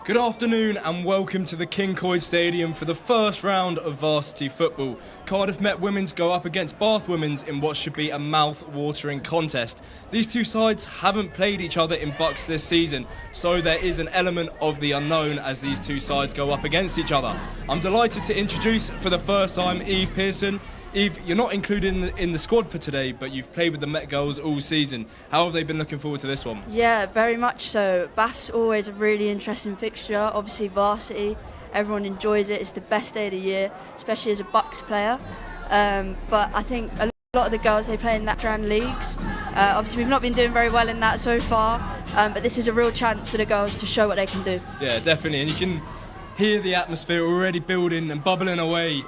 Good afternoon and welcome to the King Coyd Stadium for the first round of Varsity football. Cardiff Met Women's go up against Bath Women's in what should be a mouth-watering contest. These two sides haven't played each other in Bucks this season, so there is an element of the unknown as these two sides go up against each other. I'm delighted to introduce for the first time Eve Pearson. Eve, you're not included in the squad for today, but you've played with the Met girls all season. How have they been looking forward to this one? Yeah, very much so. Bath's always a really interesting fixture. Obviously Varsity, everyone enjoys it. It's the best day of the year, especially as a Bucks player. But I think a lot of the girls, they play in that Strand leagues. Obviously we've not been doing very well in that so far, but this is a real chance for the girls to show what they can do. Yeah, definitely, and you can hear the atmosphere already building and bubbling away. Yeah.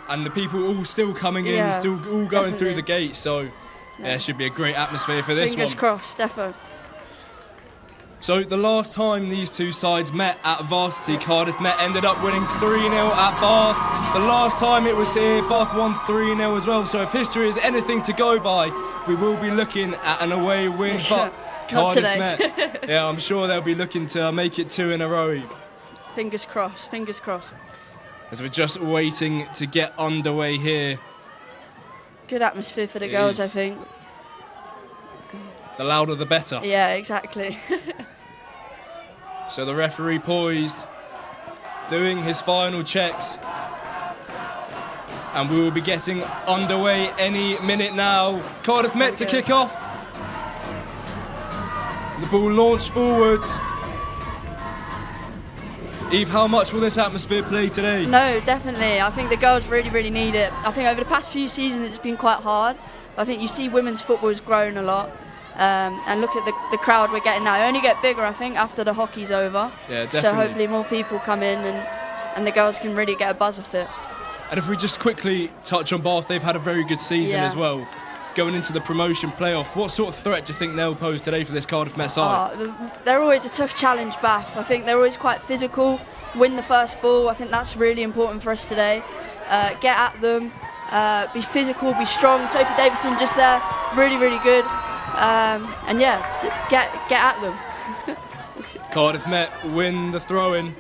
And the people all still coming in, still all going through the gate. So, yeah, it should be a great atmosphere for this Fingers crossed, defo. So, the last time these two sides met at Varsity, Cardiff Met ended up winning 3-0 at Bath. The last time it was here, Bath won 3-0 as well. So, if history is anything to go by, we will be looking at an away win. But Cardiff Met, yeah, I'm sure they'll be looking to make it 2 in a row. Fingers crossed, fingers crossed. As we're just waiting to get underway here. Good atmosphere for the girls, I think. The louder the better. Yeah, exactly. So the referee poised, doing his final checks. And we will be getting underway any minute now. Cardiff Met to kick off. The ball launched forwards. Eve, how much will this atmosphere play today? No, definitely. I think the girls really need it. I think over the past few seasons it's been quite hard. I think you see women's football has grown a lot. And look at the crowd we're getting now. It only get bigger, I think, after the hockey's over. Yeah, definitely. So hopefully more people come in and the girls can really get a buzz off it. And if we just quickly touch on Bath, they've had a very good season as well. Going into the promotion playoff, what sort of threat do you think they'll pose today for this Cardiff Met side? They're always a tough challenge, Bath. I think they're always quite physical, win the first ball. I think that's really important for us today. Get at them, be physical, be strong. Sophie Davison just there, really good. And yeah, get at them. Cardiff Met win the throw-in.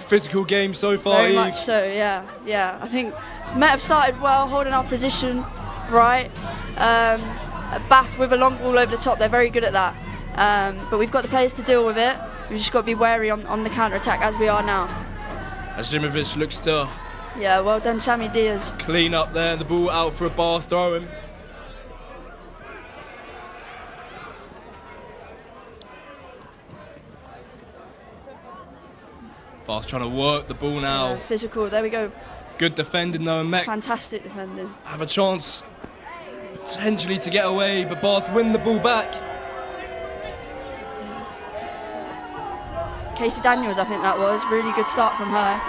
Physical game so far, Very much so, yeah. I think Met have started well, holding our position right. Bath with a long ball over the top, they're very good at that. But we've got the players to deal with it. We've just got to be wary on the counter-attack as we are now. Azimovic looks to... Yeah, well done, Sammy Diaz. Clean up there, the ball out for a Bath throw-in. Bath trying to work the ball now. Yeah, physical, there we go. Good defending though, and Met fantastic defending. Have a chance potentially to get away, but Bath win the ball back. Casey Daniels, I think that was. Really good start from her.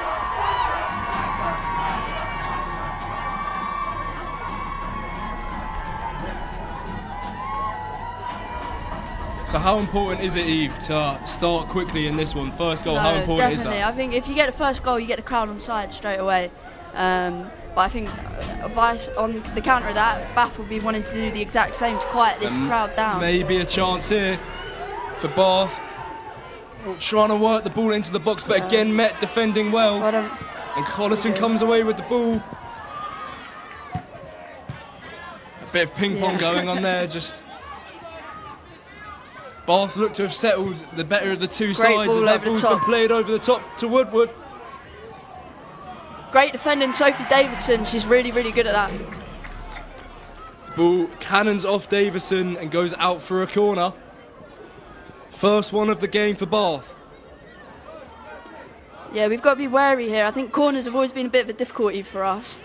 So how important is it, Eve, to start quickly in this one? First goal, how important is that? Definitely. I think if you get the first goal, you get the crowd on side straight away. But I think advice on the counter of that, Bath will be wanting to do the exact same to quiet this crowd down. Maybe a chance here for Bath. Trying to work the ball into the box, but again Met defending well. And Collison comes away with the ball. A bit of ping pong going on there, just... Bath look to have settled the better of the two sides as that ball's been played over the top to Woodward. Great defending, Sophie Davidson. She's really good at that. The ball cannons off Davison and goes out for a corner. First one of the game for Bath. Yeah, we've got to be wary here. I think corners have always been a bit of a difficulty for us.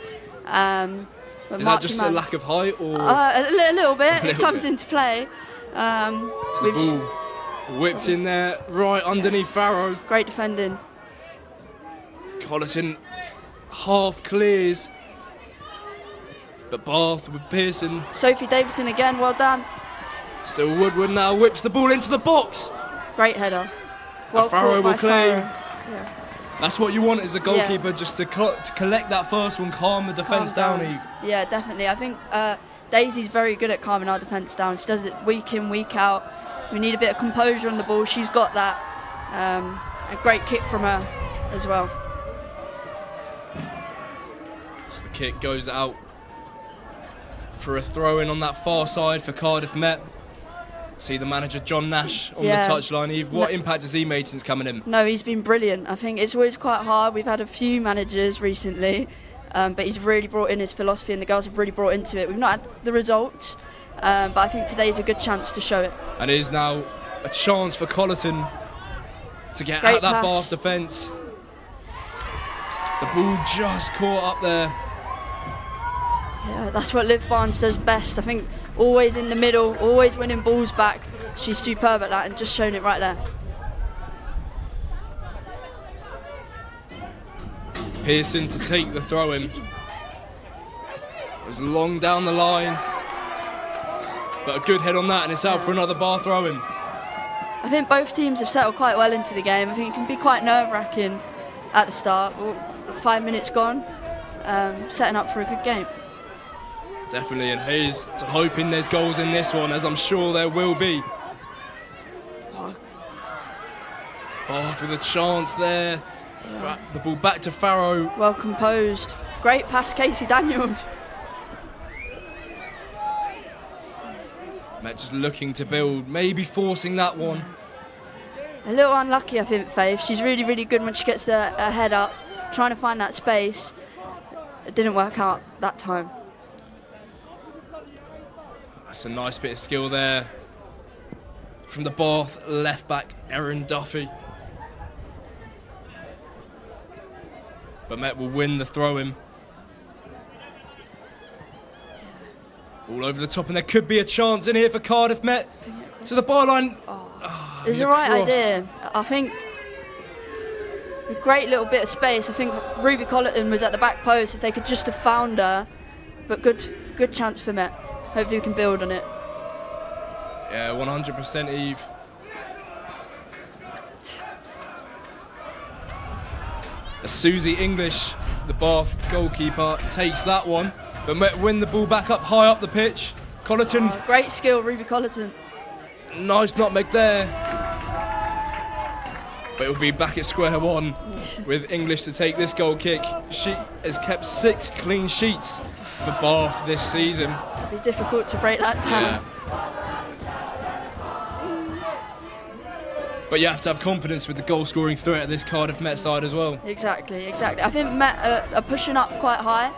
Is that just a lack of height, or a little bit? It comes into play. So the ball whipped in there, right underneath Farrow. Great defending. Collison half clears, but Bath with Pearson. Sophie Davison again, well done. Still Woodward now whips the ball into the box. Great header. Well, Farrow will claim. Yeah. That's what you want as a goalkeeper, just to collect that first one, calm the defence down, Eve. Yeah, definitely. I think Daisy's very good at calming our defence down. She does it week in, week out. We need a bit of composure on the ball. She's got that. A great kick from her as well. So the kick goes out for a throw-in on that far side for Cardiff Met. See the manager, John Nash, on the touchline. Eve, what impact has he made since coming in? No, he's been brilliant. I think it's always quite hard. We've had a few managers recently, but he's really brought in his philosophy and the girls have really brought into it. We've not had the results, but I think today's a good chance to show it. And it is now a chance for Colleton to get out that Bath defence. The ball just caught up there. Yeah, that's what Liv Barnes does best. I think always in the middle, always winning balls back. She's superb at that and just shown it right there. Pearson to take the throw in. It was long down the line, but a good head on that, and it's out for another Bath throw in. I think both teams have settled quite well into the game. I think it can be quite nerve-wracking at the start. 5 minutes gone, setting up for a good game. Definitely, and here's to hoping there's goals in this one, as I'm sure there will be. Bath with a chance there. Yeah. The ball back to Farrow. Well composed. Great pass, Casey Daniels. Met just looking to build, maybe forcing that one. A little unlucky, I think, Faith. She's really, really good when she gets her head up, trying to find that space. It didn't work out that time. That's a nice bit of skill there from the Bath left back, Erin Duffy. But Met will win the throw-in. All over the top, and there could be a chance in here for Cardiff Met. To the byline. It's the right idea. I think a great little bit of space. I think Ruby Colleton was at the back post. If they could just have found her, but good chance for Met. Hopefully we can build on it. Yeah, 100% Eve. As Susie English, the Bath goalkeeper, takes that one. But Met win the ball back up high up the pitch. Colleton. Great skill, Ruby Colleton. Nice nutmeg there. But it'll be back at square one with English to take this goal kick. She has kept 6 clean sheets for Bath this season. It'll be difficult to break that down. Yeah. But you have to have confidence with the goal-scoring threat of this Cardiff Met side as well. Exactly. I think Met are pushing up quite high.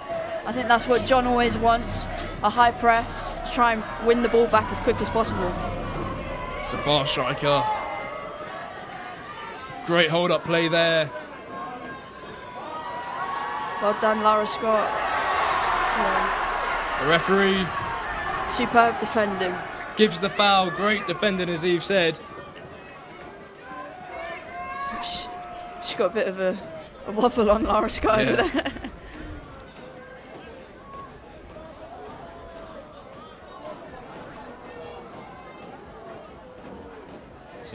I think that's what John always wants, a high press, to try and win the ball back as quick as possible. It's a Bath striker. Great hold-up play there. Well done, Lara Scott. The referee. Superb defending. Gives the foul. Great defending, as Eve said. She's got a bit of a wobble on Lara Scott over there.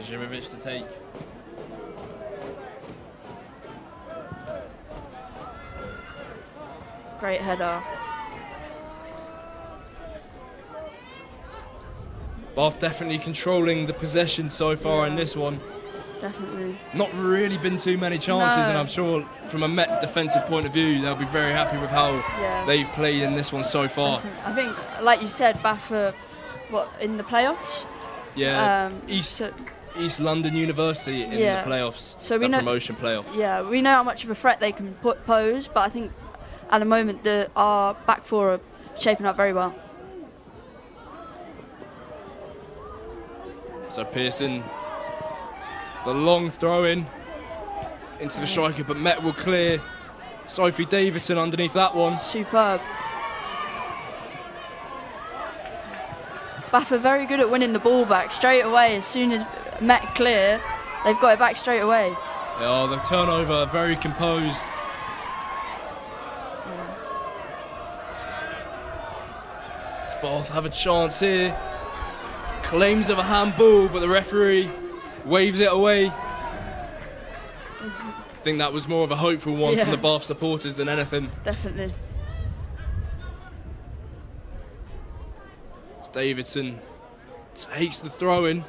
Zimmerich to take. Great header. Bath definitely controlling the possession so far in this one. Definitely. Not really been too many chances, and I'm sure from a Met defensive point of view, they'll be very happy with how they've played in this one so far. Definitely. I think, like you said, Bath are, in the playoffs? Yeah, East London University in the playoffs, so we know, promotion playoff. Yeah, we know how much of a threat they can pose, but I think at the moment our back four are shaping up very well. So Pearson, the long throw in into the striker, but Met will clear. Sophie Davidson underneath that one. Superb. Bath are very good at winning the ball back straight away. As soon as Met clear, they've got it back straight away. Yeah, the turnover, very composed. Does Bath have a chance here? Claims of a handball, but the referee waves it away. I think that was more of a hopeful one from the Bath supporters than anything. Definitely. Davidson takes the throw in.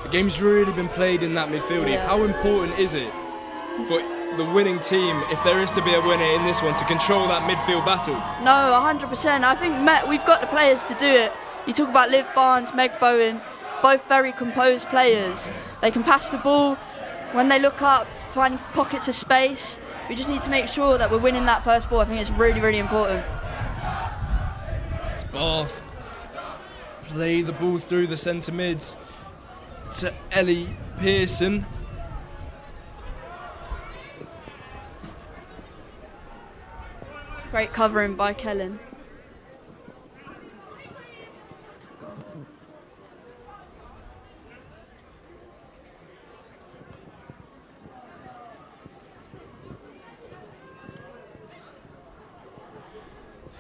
The game's really been played in that midfield. Yeah. How important is it for the winning team, if there is to be a winner in this one, to control that midfield battle? No, 100%. I think Met, we've got the players to do it. You talk about Liv Barnes, Meg Bowen, both very composed players. They can pass the ball when they look up, find pockets of space. We just need to make sure that we're winning that first ball. I think it's really, really important. It's Bath play the ball through the centre mids to Ellie Pearson. Great covering by Kellen.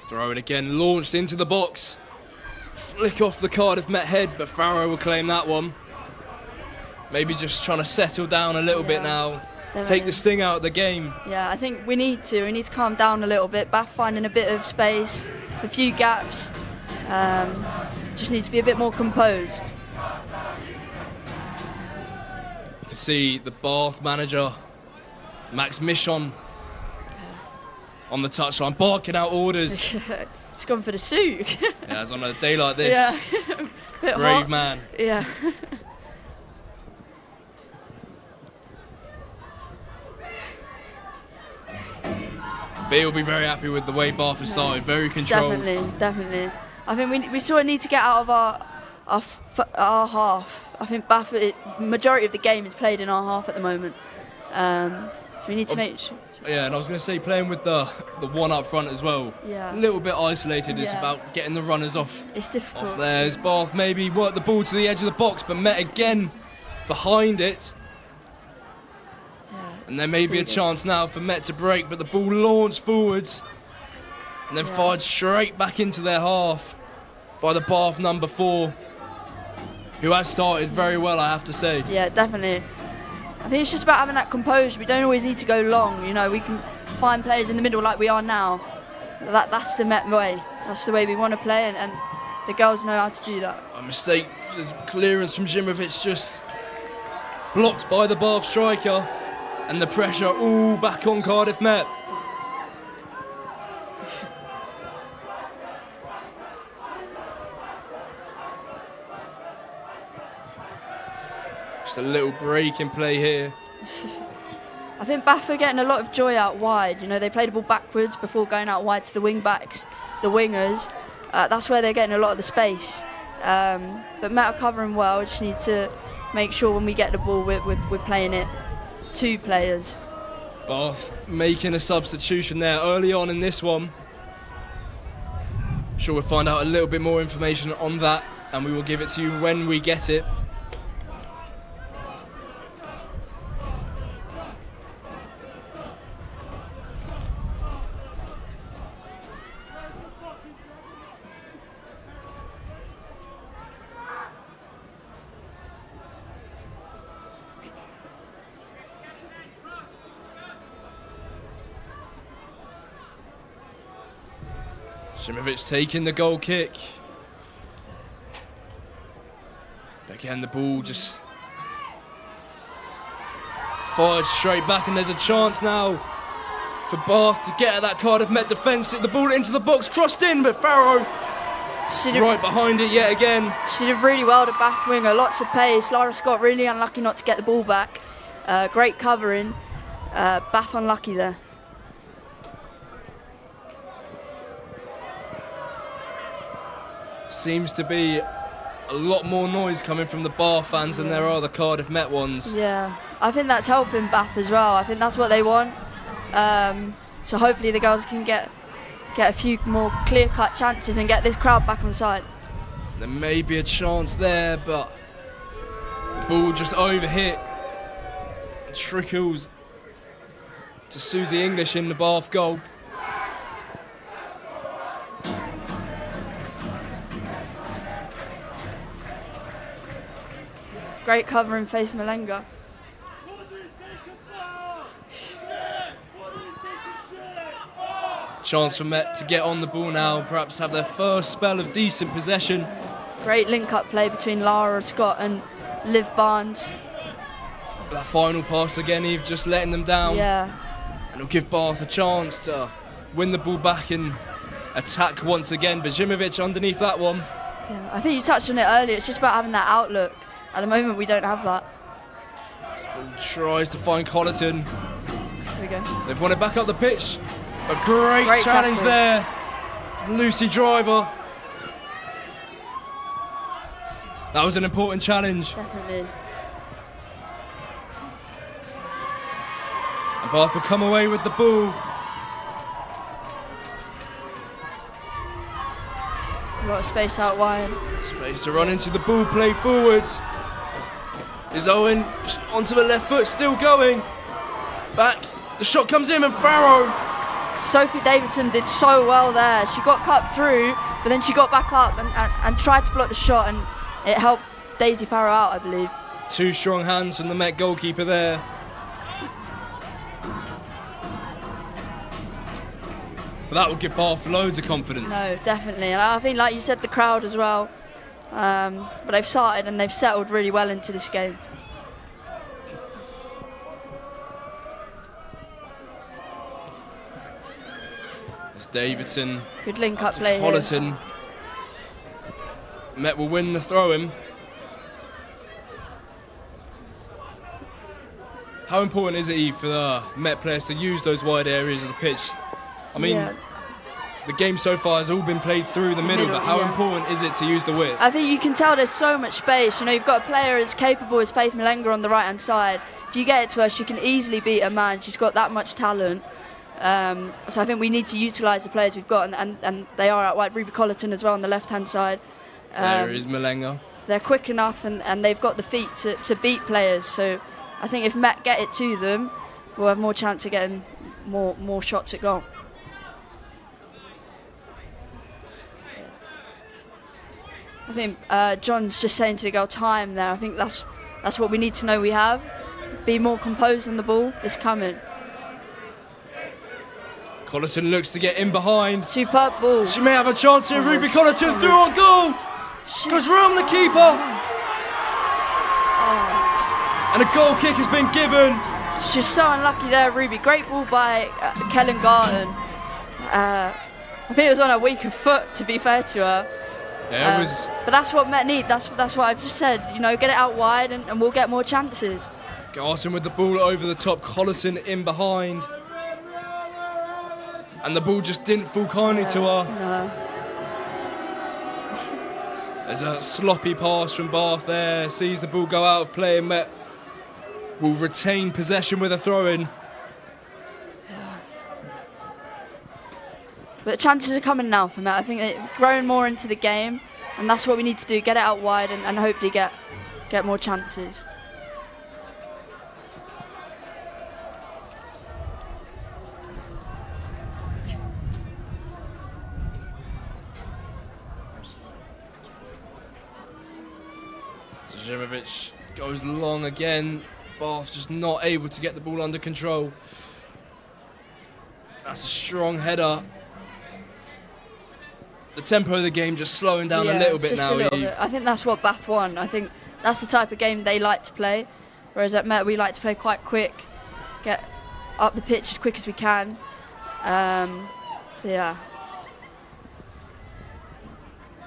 Throw it again, launched into the box. Flick off the Cardiff Met head, but Farrow will claim that one. Maybe just trying to settle down a little bit now. Take the sting out of the game. Yeah, I think we need to calm down a little bit. Bath finding a bit of space, a few gaps. Just need to be a bit more composed. You can see the Bath manager, Max Michon, on the touchline, barking out orders. He's gone for the suit. Yeah, it's on a day like this. Yeah. Bit Brave hot. man. Yeah. But he'll be very happy with the way Bath has started. Very controlled. Definitely. I think we sort of need to get out of our half. I think Bath, majority of the game is played in our half at the moment. So we need to make sure. Yeah, and I was going to say, playing with the one up front as well. Yeah. A little bit isolated. It's Yeah. about getting the runners off. It's difficult. Off there. As Bath maybe work the ball to the edge of the box, but Met again behind it. Yeah. And there may be a chance now for Met to break, but the ball launched forwards and then fired straight back into their half by the Bath number 4, who has started very well, I have to say. Yeah, definitely. I think it's just about having that composure. We don't always need to go long. You know, we can find players in the middle like we are now. That's the Met way. That's the way we want to play, and the girls know how to do that. A mistake, just clearance from Zimovic, just blocked by the Bath striker, and the pressure all back on Cardiff Met. Just a little break in play here. I think Bath are getting a lot of joy out wide. You know, they play the ball backwards before going out wide to the wing backs, the wingers. That's where they're getting a lot of the space. But Met are covering well. We just need to make sure when we get the ball, we're playing it 2 players. Bath making a substitution there early on in this one. I'm sure we'll find out a little bit more information on that, and we will give it to you when we get it. Zimovic taking the goal kick. But again, the ball just fired straight back, and there's a chance now for Bath to get at that Cardiff Met defence. The ball into the box, crossed in, but Farrow right behind it yet again. She did really well, the Bath winger, lots of pace. Lara Scott really unlucky not to get the ball back. Great covering. Bath unlucky there. Seems to be a lot more noise coming from the Bath fans than there are the Cardiff Met ones. Yeah, I think that's helping Bath as well. I think that's what they want. So hopefully the girls can get a few more clear-cut chances and get this crowd back on side. There may be a chance there, but the ball just overhit. Trickles to Susie English in the Bath goal. Great cover in Faith Malenga. Chance for Met to get on the ball now, perhaps have their first spell of decent possession. Great link-up play between Lara Scott and Liv Barnes. That final pass again, Eve, just letting them down. Yeah. And it'll give Bath a chance to win the ball back and attack once again. Bajimovic underneath that one. Yeah, I think you touched on it earlier. It's just about having that outlook. At the moment, we don't have that. This ball tries to find Colleton. Here we go. They've won it back up the pitch. A great challenge tackle there from Lucy Driver. That was an important challenge. Definitely. And Bath will come away with the ball. A lot of space out wide. Space to run into the ball, play forwards. Is Owen onto the left foot, still going. Back, the shot comes in and Farrow. Sophie Davidson did so well there. She got cut through, but then she got back up and tried to block the shot, and it helped Daisy Farrow out, I believe. Two strong hands from the Met goalkeeper there. But that will give Bath loads of confidence. No, definitely. And I think, like you said, the crowd as well. But they've started and they've settled really well into this game. It's Davidson. Good link-up play here. Colleton. Met will win the throw-in. How important is it, Eve, for the Met players to use those wide areas of the pitch? I mean, the game so far has all been played through the middle, but how important is it to use the width? I think you can tell there's so much space. You know, you've got a player as capable as Faith Malenga on the right-hand side. If you get it to her, she can easily beat a man. She's got that much talent. So I think we need to utilise the players we've got, and they are out wide. Ruby Colleton as well on the left-hand side. There is Malenga. They're quick enough, and they've got the feet to beat players. So I think if Met get it to them, we'll have more chance of getting more shots at goal. I think John's just saying to the girl, time there. I think that's what we need to know we have. Be more composed on the ball. It's coming. Colleton looks to get in behind. Superb ball. She may have a chance here. Ruby Colleton through on goal. Goes round the keeper. And a goal kick has been given. She's so unlucky there, Ruby. Great ball by Kellen Garton. I think it was on her weaker foot, to be fair to her. Yeah, it was. But that's what Met need. That's what I've just said. You know, get it out wide, and we'll get more chances. Garton with the ball over the top. Colleton in behind. And the ball just didn't fall kindly to her. No. There's a sloppy pass from Bath there. Sees the ball go out of play, and Met will retain possession with a throw-in. But chances are coming now for Met. I think they're growing more into the game, and that's what we need to do. Get it out wide and hopefully get more chances. Zimovic goes long again. Bath just not able to get the ball under control. That's a strong header. The tempo of the game just slowing down a little bit just now. A little bit. I think that's what Bath won. I think that's the type of game they like to play. Whereas at Met, we like to play quite quick, get up the pitch as quick as we can. Yeah.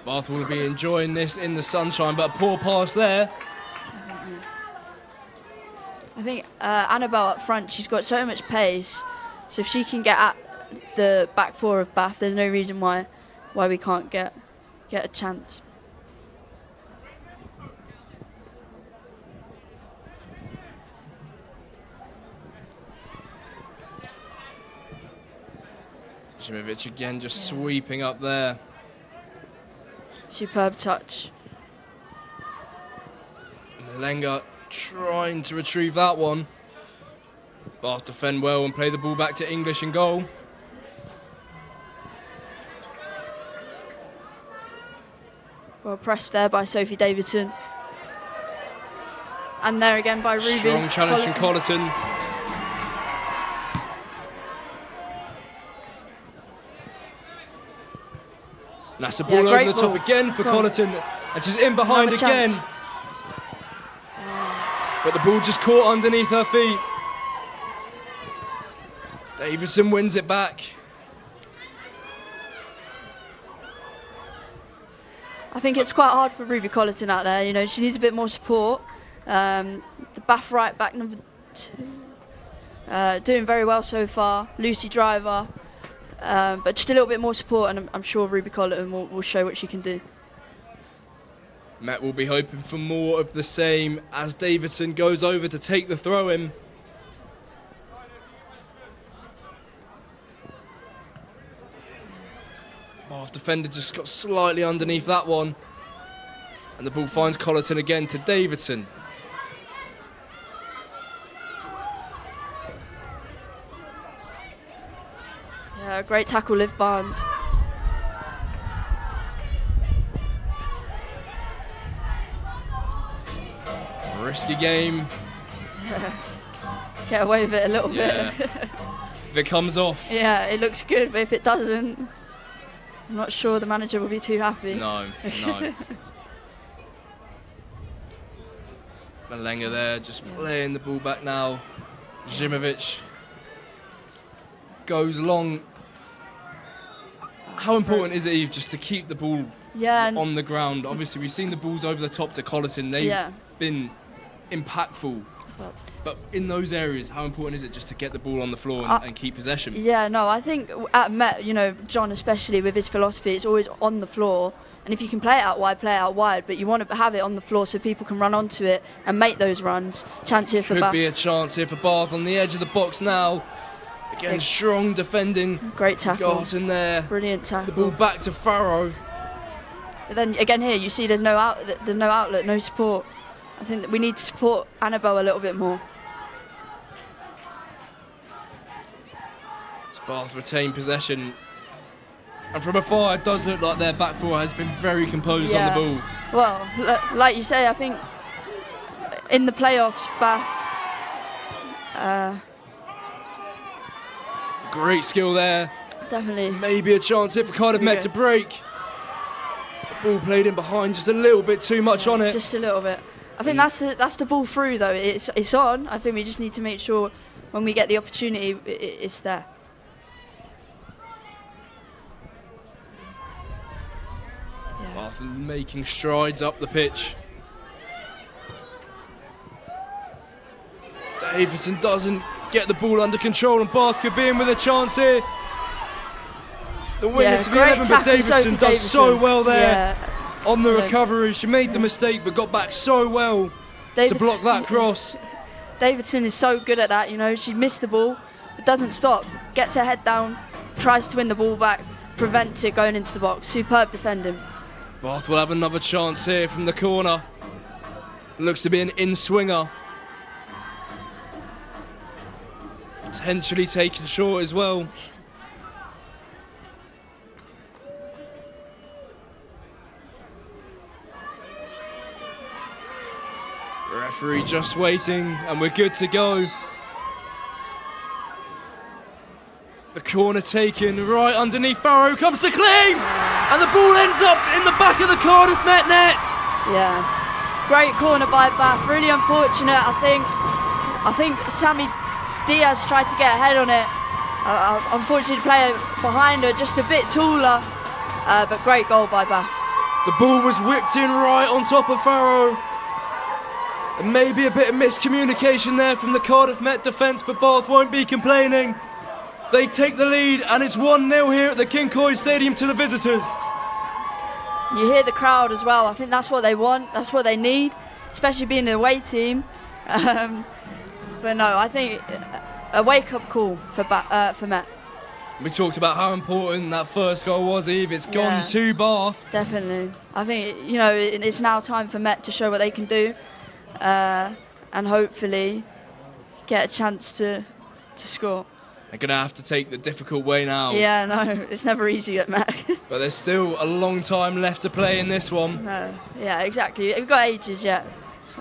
Bath will be enjoying this in the sunshine, but a poor pass there. I think Annabelle up front, she's got so much pace. So if she can get at the back four of Bath, there's no reason why we can't get a chance. Zimovic again just sweeping up there. Superb touch. Malenga trying to retrieve that one. Bath defend well and play the ball back to English in goal. Well pressed there by Sophie Davidson. And there again by Ruby. Strong challenge from Colleton. And that's the ball over the top again for Colleton. And she's in behind again. But the ball just caught underneath her feet. Davidson wins it back. I think it's quite hard for Ruby Colleton out there. You know, she needs a bit more support. The Bath right back number 2, doing very well so far. Lucy Driver, but just a little bit more support, and I'm sure Ruby Colleton will show what she can do. Met will be hoping for more of the same as Davidson goes over to take the throw-in. Bath defender just got slightly underneath that one. And the ball finds Colleton again to Davidson. Yeah, great tackle, Liv Barnes. Risky game. Get away with it a little bit. If it comes off. Yeah, it looks good, but if it doesn't, I'm not sure the manager will be too happy. No. Malenga there, just playing the ball back now. Zimovic goes long. How important is it, Eve, just to keep the ball on the ground? Obviously, we've seen the balls over the top to Colleton. They've been impactful. But in those areas, how important is it just to get the ball on the floor and keep possession? Yeah, no, I think at Met, you know, John especially with his philosophy, it's always on the floor. And if you can play it out wide, play it out wide. But you want to have it on the floor so people can run onto it and make those runs. Chance here for Bath. Could be a chance here for Bath on the edge of the box now. Again, strong defending. Great tackle. Got in there. Brilliant tackle. The ball back to Farrow. But then again here, you see there's no outlet, no support. I think that we need to support Annabelle a little bit more. Bath retain possession. And from afar, it does look like their back four has been very composed on the ball. Well, like you say, I think in the playoffs, Bath... great skill there. Definitely. Maybe a chance here for Cardiff Met to break. The ball played in behind, just a little bit too much on it. Just a little bit. I think that's the ball through, though. It's on. I think we just need to make sure when we get the opportunity, it's there. Bath making strides up the pitch. Davidson doesn't get the ball under control, and Bath could be in with a chance here. The winner to the 11, but Davidson does so well there on the recovery. She made the mistake, but got back so well to block that cross. Davidson is so good at that, you know. She missed the ball, but doesn't stop. Gets her head down, tries to win the ball back, prevents it going into the box. Superb defending. Bath will have another chance here from the corner. Looks to be an in-swinger. Potentially taken short as well. Referee just waiting, and we're good to go. The corner taken right underneath Farrow, comes to claim, and the ball ends up in the back of the Cardiff Met net. Yeah, great corner by Bath. Really unfortunate. I think Sammy Diaz tried to get ahead on it. Unfortunately, the player behind her just a bit taller, but great goal by Bath. The ball was whipped in right on top of Farrow. And maybe a bit of miscommunication there from the Cardiff Met defence, but Bath won't be complaining. They take the lead, and it's 1-0 here at the King Coy Stadium to the visitors. You hear the crowd as well. I think that's what they want, that's what they need, especially being an away team. But no, I think a wake-up call for Met. We talked about how important that first goal was, Eve. It's gone to Bath. Definitely. I think, you know, it's now time for Met to show what they can do, and hopefully get a chance to score. They're going to have to take the difficult way now. Yeah, no, it's never easy at Met. But there's still a long time left to play in this one. No, yeah, exactly. We've got ages yet.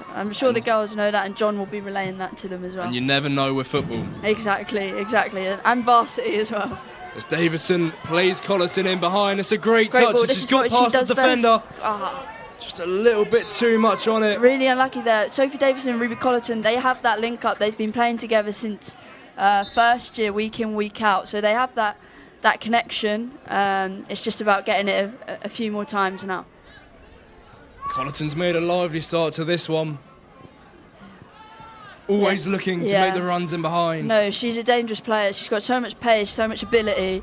I'm sure the girls know that, and John will be relaying that to them as well. And you never know with football. Exactly, and Varsity as well. As Davidson plays Colleton in behind, it's a great touch. Ball. And she's got past the defender. Just a little bit too much on it. Really unlucky there. Sophie Davidson and Ruby Colleton, they have that link up. They've been playing together since first year, week in, week out. So they have that connection. It's just about getting it a few more times now. Colleton's made a lively start to this one. Always looking to make the runs in behind. No, she's a dangerous player. She's got so much pace, so much ability.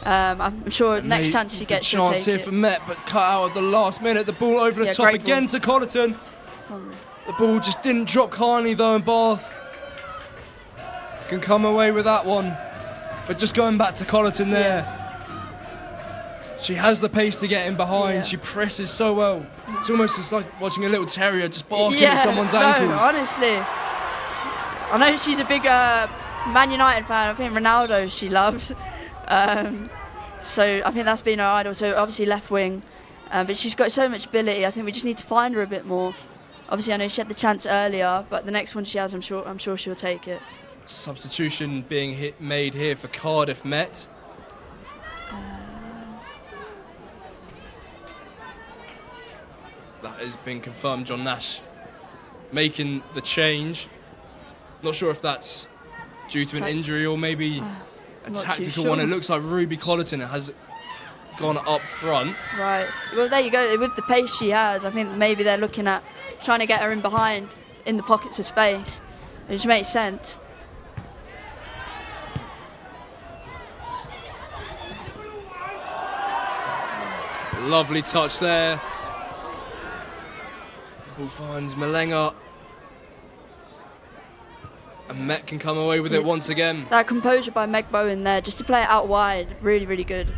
I'm sure next chance she gets, she'll take chance here it. for Met, but cut out at the last minute. The ball over the top again to Colleton. The ball just didn't drop kindly though, and Bath can come away with that one. But just going back to Colleton there. She has the pace to get in behind. She presses so well. It's almost just like watching a little terrier just barking at someone's ankles. Honestly. I know she's a big Man United fan. I think Ronaldo she loves. So I think that's been her idol. So obviously left wing. But she's got so much ability. I think we just need to find her a bit more. Obviously I know she had the chance earlier, but the next one she has, I'm sure she'll take it. Substitution being made here for Cardiff Met. That has been confirmed. John Nash making the change. Not sure if that's due to an injury or maybe a tactical one. It looks like Ruby Colleton has gone up front. Right. Well, there you go. With the pace she has, I think maybe they're looking at trying to get her in behind in the pockets of space, which makes sense. Lovely touch there. The ball finds Malenga. And Met can come away with it once again. That composure by Meg Bowen there, just to play it out wide, really, really good.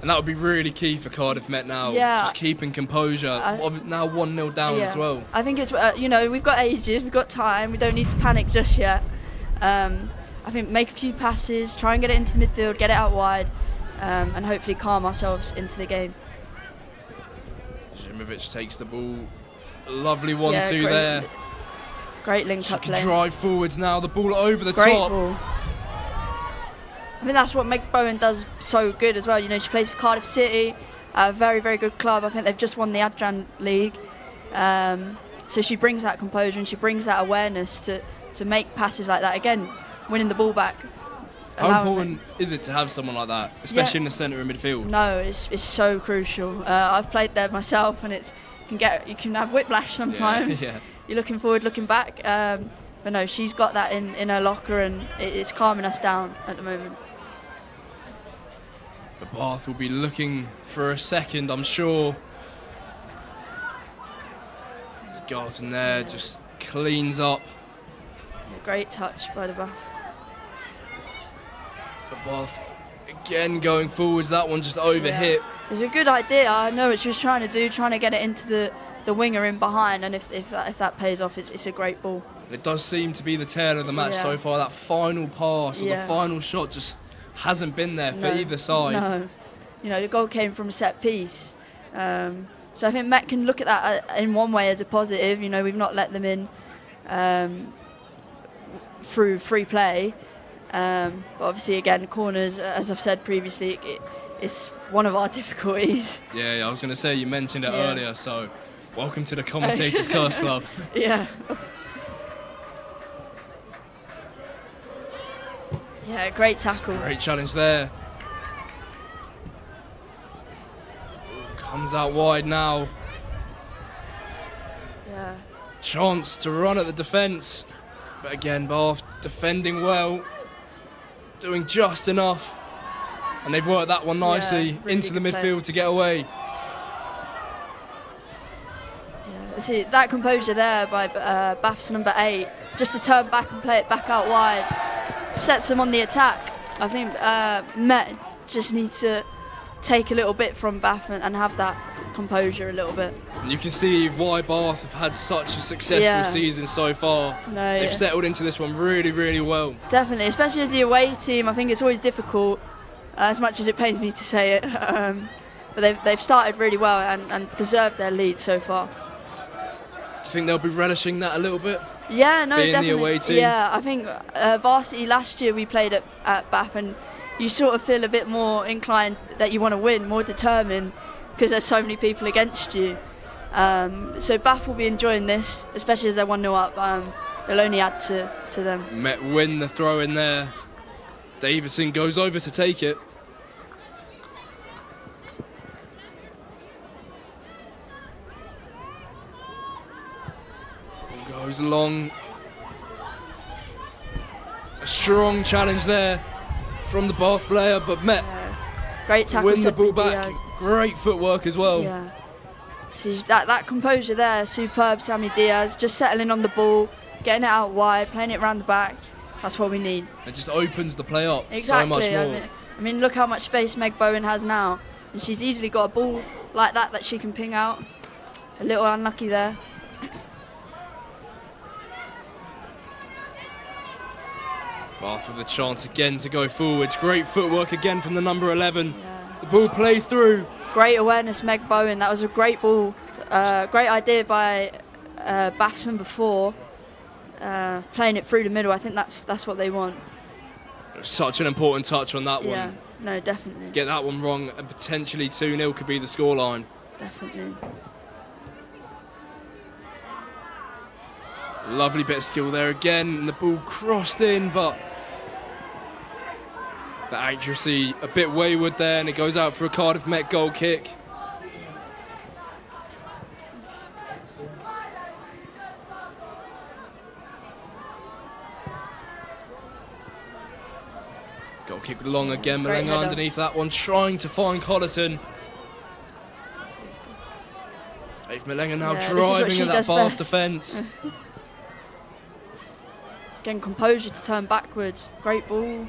And that would be really key for Cardiff Met now. Just keeping composure. Now 1-0 down as well. I think it's, we've got ages, we've got time, we don't need to panic just yet. I think make a few passes, try and get it into the midfield, get it out wide, and hopefully calm ourselves into the game. Zimovic takes the ball. A lovely 1-2 there. Great link-up play. She can drive forwards now, the ball over the Great top. Ball. I think that's what Meg Bowen does so good as well. You know, she plays for Cardiff City, a very, very good club. I think they've just won the Adran League. So she brings that composure and she brings that awareness to make passes like that. Again, winning the ball back. How important is it to have someone like that, especially in the centre of midfield? No, it's so crucial. I've played there myself, and you can have whiplash sometimes. You're looking forward, looking back. But no, she's got that in her locker, and it's calming us down at the moment. The Bath will be looking for a second, I'm sure. This Garton there just cleans up. Great touch by the Bath. The Bath again going forwards, that one just overhit. It's a good idea. I know what she was trying to do, trying to get it into the winger in behind, and if that pays off, it's a great ball. It does seem to be the tail of the match so far. That final pass or the final shot just hasn't been there for either side. No, the goal came from a set piece. So I think Met can look at that in one way as a positive. We've not let them in through free play. But obviously, again, corners, as I've said previously, it's one of our difficulties. Yeah, I was going to say, you mentioned it earlier, so welcome to the Commentators Curse Club. Yeah, great tackle. Great challenge there. Comes out wide now. Yeah. Chance to run at the defence. But again, Bath defending well. Doing just enough. And they've worked that one nicely really into the midfield to get away. Yeah, see, that composure there by Bath's number 8, just to turn back and play it back out wide, sets them on the attack. I think Met just need to take a little bit from Bath and have that composure a little bit. And you can see why Bath have had such a successful season so far. They've settled into this one really, really well. Definitely, especially as the away team. I think it's always difficult, as much as it pains me to say it. But they've started really well and deserved their lead so far. Do you think they'll be relishing that a little bit? Yeah, no, being definitely. the away team? Yeah, I think Varsity last year we played at Bath, and you sort of feel a bit more inclined that you want to win, more determined, because there's so many people against you. So Bath will be enjoying this, especially as they're 1-0 up. It'll only add to them. Met win the throw in there. Davison goes over to take it. Goes along. A strong challenge there from the Bath player, but Met great tackle. Win the ball back. Diaz. Great footwork as well. Yeah. So that composure there, superb. Sammy Diaz just settling on the ball, getting it out wide, playing it around the back. That's what we need. It just opens the play up exactly. so much more. I mean, look how much space Meg Bowen has now, and she's easily got a ball like that she can ping out. A little unlucky there. Bath with a chance again to go forwards. Great footwork again from the number 11. Yeah. The ball played through. Great awareness, Meg Bowen. That was a great ball. Great idea by Bathson before. Playing it through the middle. I think that's what they want. Such an important touch on that one. Yeah, no, definitely. Get that one wrong and potentially 2-0 could be the scoreline. Definitely. Lovely bit of skill there again. And the ball crossed in, but the accuracy a bit wayward there, and it goes out for a Cardiff Met goal kick. Goal kick long again. Malenga underneath that one, trying to find Collerton. Faith Malenga now driving at that Bath defence. Again, composure to turn backwards. Great ball.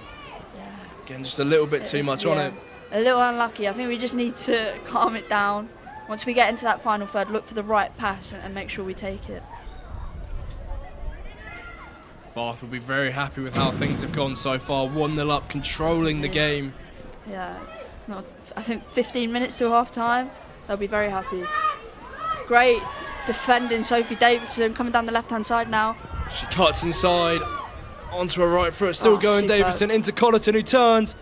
Yeah. Again, just a little bit too much on it. A little unlucky. I think we just need to calm it down. Once we get into that final third, look for the right pass and make sure we take it. Bath will be very happy with how things have gone so far. 1-0 up, controlling the game. Yeah. I think 15 minutes to half time. They'll be very happy. Great defending, Sophie Davidson coming down the left-hand side now. She cuts inside onto her right foot, still going superb. Davison into Collerton, who turns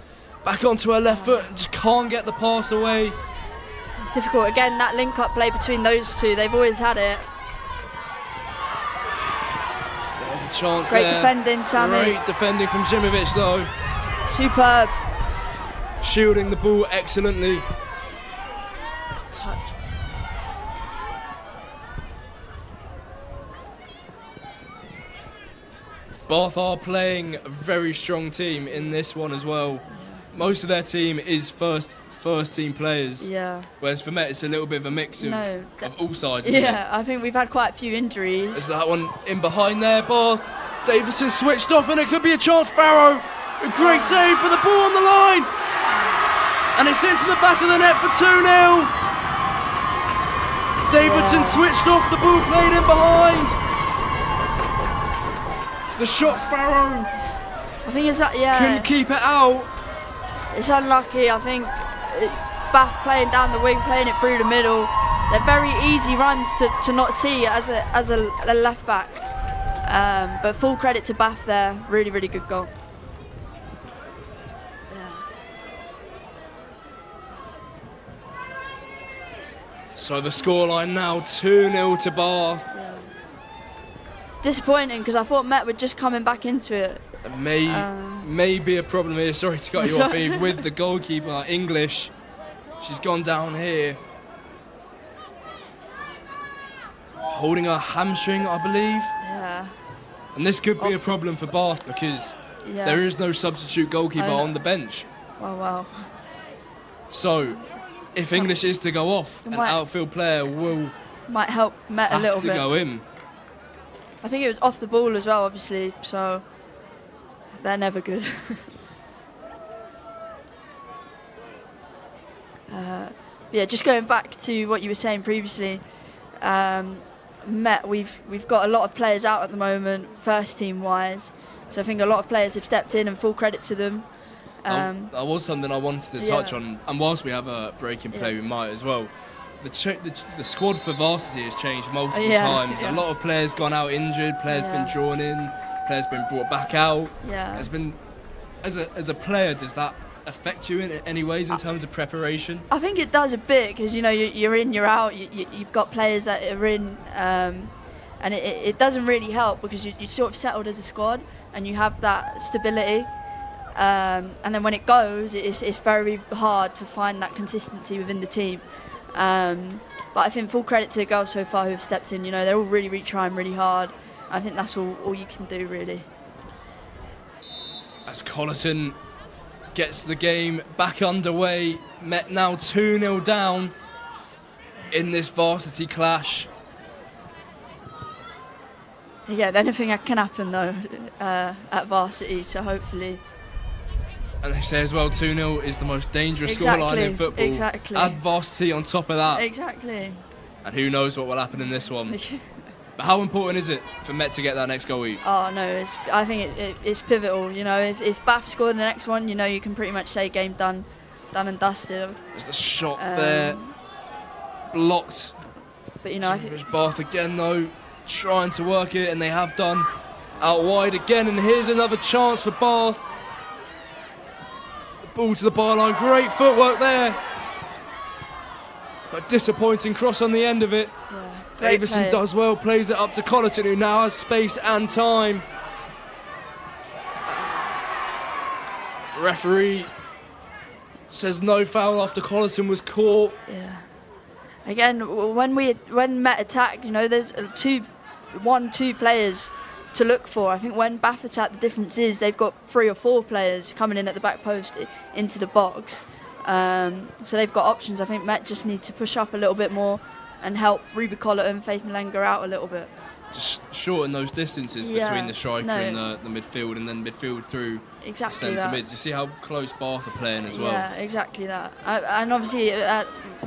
back onto her left foot and just can't get the pass away. It's difficult. Again, that link-up play between those two, they've always had it. There's a chance Great there. defending, Sammy. Great defending from Zimovic though. Superb. Shielding the ball excellently. Touch. Bath are playing a very strong team in this one as well. Most of their team is first team players. Yeah. Whereas for Met it's a little bit of a mix of all sides. Yeah, I think we've had quite a few injuries. There's that one in behind there, Bath. Davison switched off and it could be a chance. Farrow, a great save, but the ball on the line. And it's into the back of the net for 2-0. Davidson switched off, the ball played in behind. The shot, Farrow. I think it's couldn't keep it out. It's unlucky. I think Bath playing down the wing, playing it through the middle. They're very easy runs to not see as a left back. But full credit to Bath there. Really, really good goal. Yeah. So the scoreline now 2-0 to Bath. Yeah. Disappointing because I thought Met were just coming back into it. May be a problem here. Sorry to cut you off, Eve. With the goalkeeper, English. She's gone down here. Holding her hamstring, I believe. Yeah. And this could be a problem for Bath because there is no substitute goalkeeper on the bench. Wow. So, if English is to go off, an outfield player might help Met a little bit. Have to go in. I think it was off the ball as well, obviously, so they're never good. Yeah, just going back to what you were saying previously, Met, we've got a lot of players out at the moment, first team wise. So I think a lot of players have stepped in, and full credit to them. That was something I wanted to touch on, and whilst we have a break in play, we might as well. the squad for Varsity has changed multiple times. A lot of players gone out injured, players been drawn in, players been brought back out. It's been, as a player, does that affect you in any ways in terms of preparation? I think it does a bit, because you're in, you're out. You've got players that are in, and it doesn't really help, because you're sort of settled as a squad and you have that stability. And then when it goes, it's very hard to find that consistency within the team. But I think full credit to the girls so far who've stepped in. They're all really trying really hard. I think that's all you can do, really. As Colleton gets the game back underway, Met now 2-0 down in this Varsity clash. Yeah, anything can happen though at Varsity, so hopefully. And they say as well, 2-0 is the most dangerous scoreline in football. Exactly. Add Varsity on top of that. Exactly. And who knows what will happen in this one. But how important is it for Met to get that next goal each? Oh no, I think it's pivotal. If Bath scored the next one, you can pretty much say game done and dusted. There's the shot there, blocked. But I think Bath again though, trying to work it, and they have done. Out wide again, and here's another chance for Bath. The ball to the byline, great footwork there. But disappointing cross on the end of it. Davison does well, plays it up to Colleton, who now has space and time. Referee says no foul after Colleton was caught. Yeah. Again, when Met attack, there's two players to look for. I think when Bath attack, the difference is they've got 3 or 4 players coming in at the back post into the box. So they've got options. I think Met just need to push up a little bit more and help Ruby Colleton and Faith Malenga out a little bit. Just shorten those distances between the striker and the midfield, and then midfield through centre mids. You see how close Bath are playing as well. Yeah, exactly that. And obviously,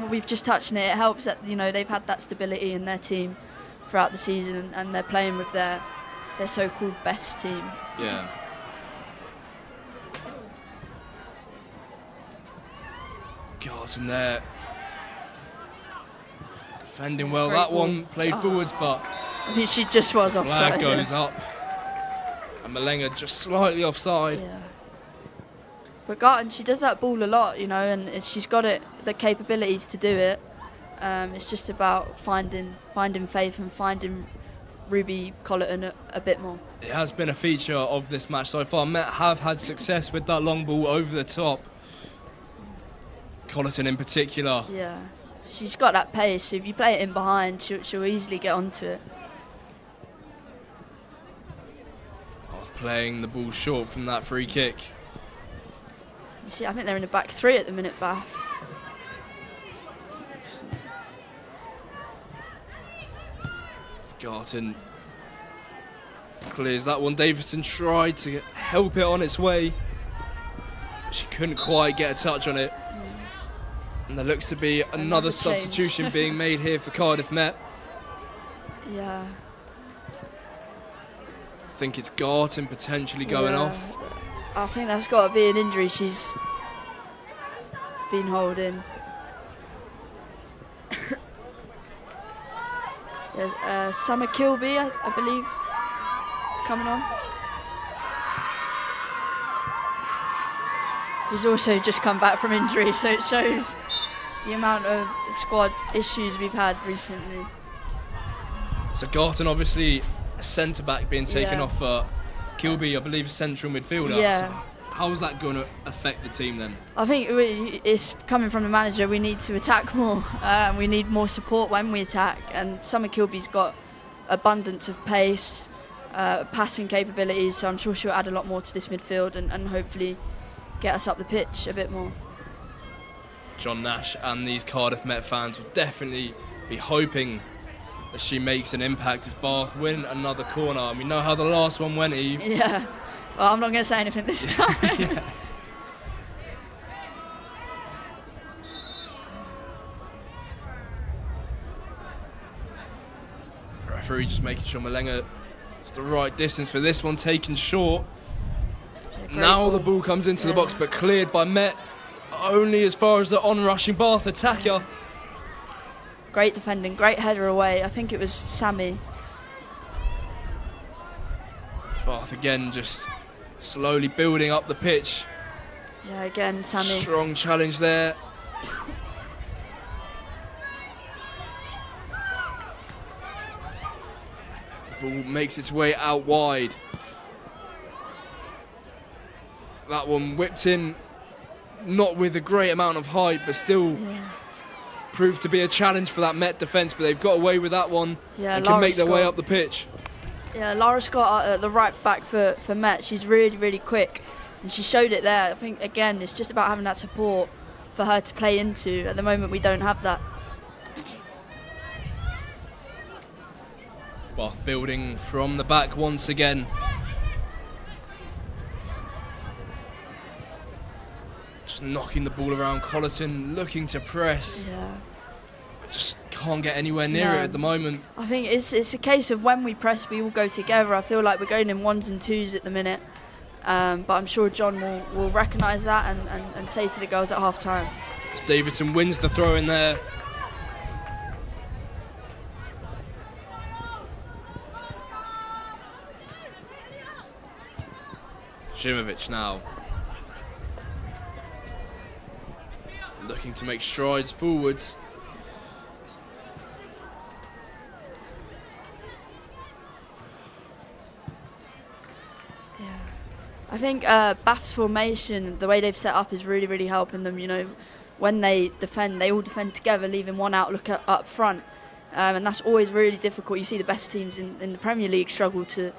we've just touched on it. It helps that they've had that stability in their team throughout the season, and they're playing with their so-called best team. Yeah. Garson there. Defending well. That one played forwards, but I think she just was offside. Flag goes up. And Malenga just slightly offside. Yeah. But Garton, she does that ball a lot, and she's got the capabilities to do it. It's just about finding Faith and finding Ruby Colleton a bit more. It has been a feature of this match so far. Met have had success with that long ball over the top. Colleton in particular. Yeah, she's got that pace. If you play it in behind, she'll easily get onto it. Off playing the ball short from that free kick. You see, I think they're in the back 3 at the minute, Bath. Garton clears that one. Davison tried to help it on its way. She couldn't quite get a touch on it. And there looks to be another substitution being made here for Cardiff Met. Yeah. I think it's Garton potentially going off. I think that's got to be an injury she's been holding. There's Summer Kilby, I believe, is coming on. He's also just come back from injury, so it shows the amount of squad issues we've had recently. So Garton obviously a centre-back being taken off Kilby, I believe, central midfielder. Yeah. So how is that going to affect the team then? I think it's coming from the manager. We need to attack more. We need more support when we attack. And Summer Kilby's got abundance of pace, passing capabilities, so I'm sure she'll add a lot more to this midfield and hopefully get us up the pitch a bit more. John Nash and these Cardiff Met fans will definitely be hoping that she makes an impact as Bath win another corner. And we know how the last one went, Eve. Yeah. Well, I'm not going to say anything this time. Yeah. Referee just making sure Malenga is the right distance for this one, taken short. Now the ball comes into the box, but cleared by Met only as far as the on-rushing Bath attacker. Great defending, great header away. I think it was Sammy. Bath again just slowly building up the pitch. Yeah, again, Sammy. Strong challenge there. The ball makes its way out wide. That one whipped in, not with a great amount of height, but still proved to be a challenge for that Met defence. But they've got away with that one and can make their way up the pitch. Yeah, Lara Scott at the right back for Met. She's really, really quick, and she showed it there. I think, again, it's just about having that support for her to play into. At the moment, we don't have that. Bath building from the back once again. Just knocking the ball around. Colleton looking to press. Yeah. But just can't get anywhere near it at the moment. I think it's a case of when we press, we all go together. I feel like we're going in 1s and 2s at the minute. But I'm sure John will recognise that and say to the girls at half time. Davidson wins the throw in there. Zimovic now. Looking to make strides forwards. Yeah. I think Bath's formation, the way they've set up, is really, really helping them. You know, when they defend, they all defend together, leaving one outlook up front. And that's always really difficult. You see the best teams in the Premier League struggle to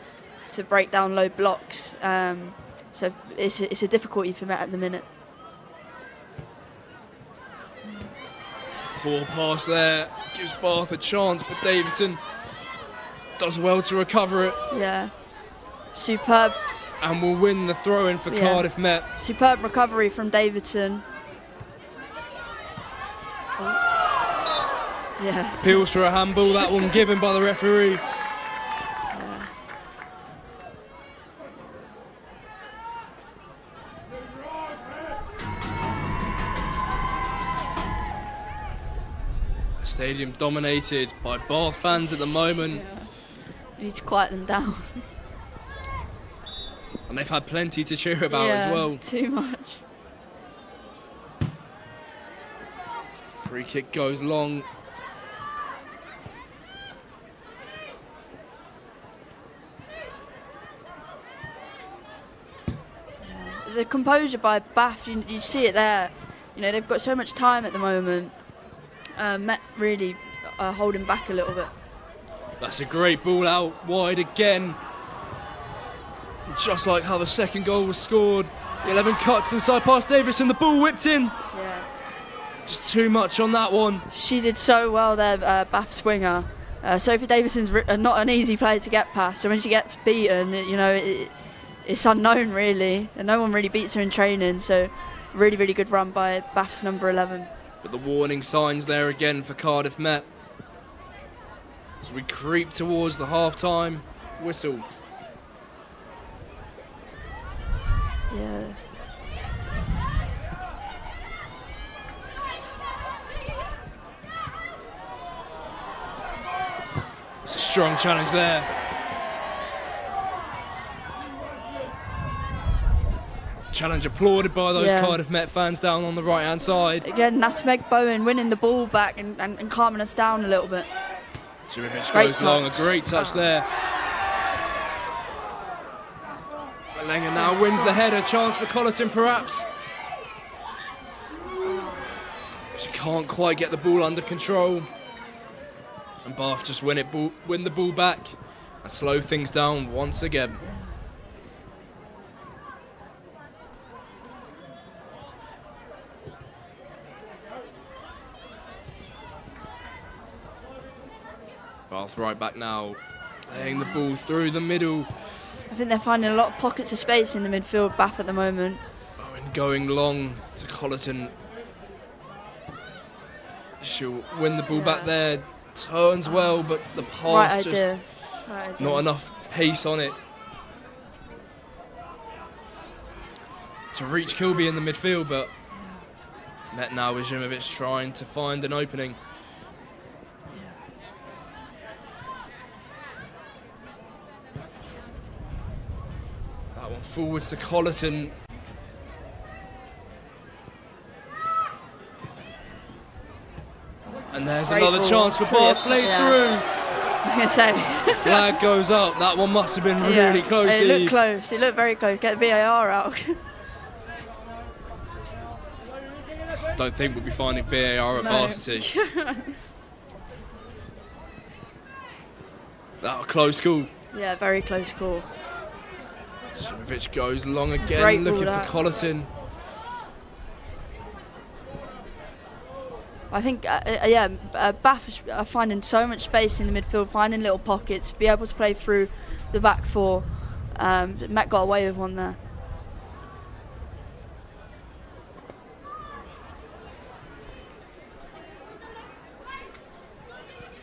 break down low blocks. So it's a difficulty for Met at the minute. Poor pass there, gives Bath a chance, but Davidson does well to recover it. Yeah, superb. And will win the throw-in for Cardiff Met. Superb recovery from Davidson. Oh. Yeah. Appeals for a handball, that one given by the referee. Stadium dominated by Bath fans at the moment. Yeah. You need to quiet them down. And they've had plenty to cheer about as well. Too much. The free kick goes long. The composure by Bath, you see it there. You know, they've got so much time at the moment. Met really holding back a little bit. That's a great ball out wide again. Just like how the second goal was scored. 11 cuts inside past Davison, the ball whipped in. Yeah. Just too much on that one. She did so well there, Bath's winger. Sophie Davison's not an easy player to get past, so when she gets beaten, you know, it's unknown really, and no one really beats her in training, so really, really good run by Bath's number 11. But the warning signs there again for Cardiff Met. As we creep towards the half-time whistle. Yeah. It's a strong challenge there. Challenge applauded by those Cardiff Met fans down on the right-hand side. Again, that's Meg Bowen winning the ball back and calming us down a little bit. Zimovic goes long, a great touch there. Malenga now wins the header, chance for Colleton perhaps. She can't quite get the ball under control. And Bath just win the ball back and slow things down once again. Bath right back now, laying the ball through the middle. I think they're finding a lot of pockets of space in the midfield, Bath, at the moment. Owen going long to Colleton. She'll win the ball back there, turns well, but the pass just not enough pace on it to reach Kilby in the midfield, but Met now with Zimovic trying to find an opening. That one forwards to Colleton. And there's Great another ball. chance for Bath. Played through. I was going to say. Flag goes up. That one must have been really close. It looked close. It looked very close. Get the VAR out. Don't think we'll be finding VAR at Varsity. That was a close call. Yeah, very close call. Simovic goes long again, Great looking ball, for that. Colleton. I think, Bath are finding so much space in the midfield, finding little pockets, be able to play through the back four. Met got away with one there.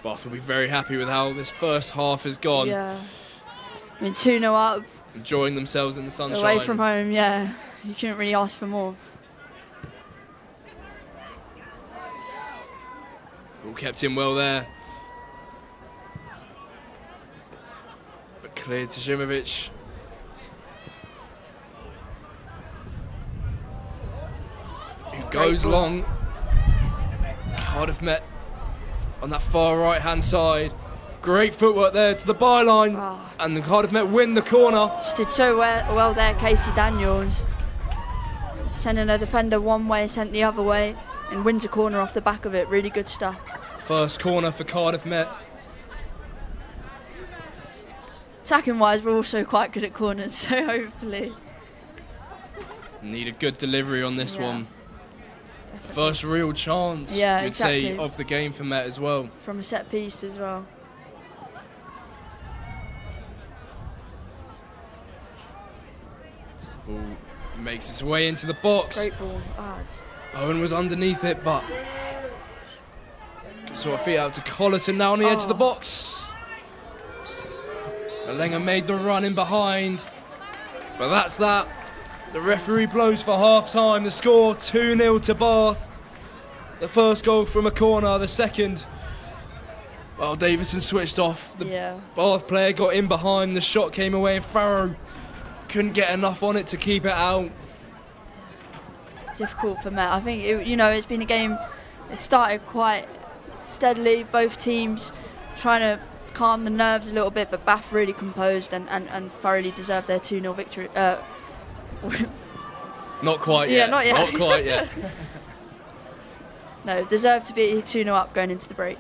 Bath will be very happy with how this first half has gone. Yeah. I mean, 2-0 up, Enjoying themselves in the sunshine. away from home, yeah. You couldn't really ask for more. All kept in well there. But cleared to Simovic. Who goes long. Cardiff Met on that far right hand side. Great footwork there to the byline. And the Cardiff Met win the corner. She did so well there, Casey Daniels. Sending a defender one way, sent the other way, and wins a corner off the back of it. Really good stuff. First corner for Cardiff Met. Attacking wise, we're also quite good at corners, so hopefully. Need a good delivery on this Yeah. one. First real chance, Yeah, you'd exactly. say, of the game for Met as well. From a set piece as well. The ball makes its way into the box. Great ball. Owen was underneath it, but can sort of feet out to Colleton now on the edge of the box. Malenga made the run in behind, but that's that. The referee blows for half-time. The score 2-0 to Bath. The first goal from a corner, the second. Well, Davison switched off. The Bath player got in behind. The shot came away, and Farrow couldn't get enough on it to keep it out. Difficult for Met. I think it's been a game. It started quite steadily. Both teams trying to calm the nerves a little bit, but Bath really composed and thoroughly deserved their 2-0 victory. Not quite yet. Not yet. Not quite yet. No, deserved to be 2-0 up going into the break.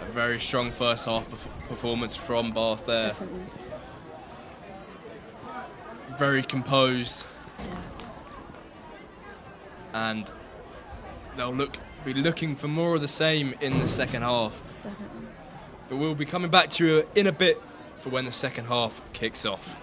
A very strong first half performance from Bath there. Definitely. Very composed. Yeah. And they'll be looking for more of the same in the second half. Definitely. But we'll be coming back to you in a bit for when the second half kicks off.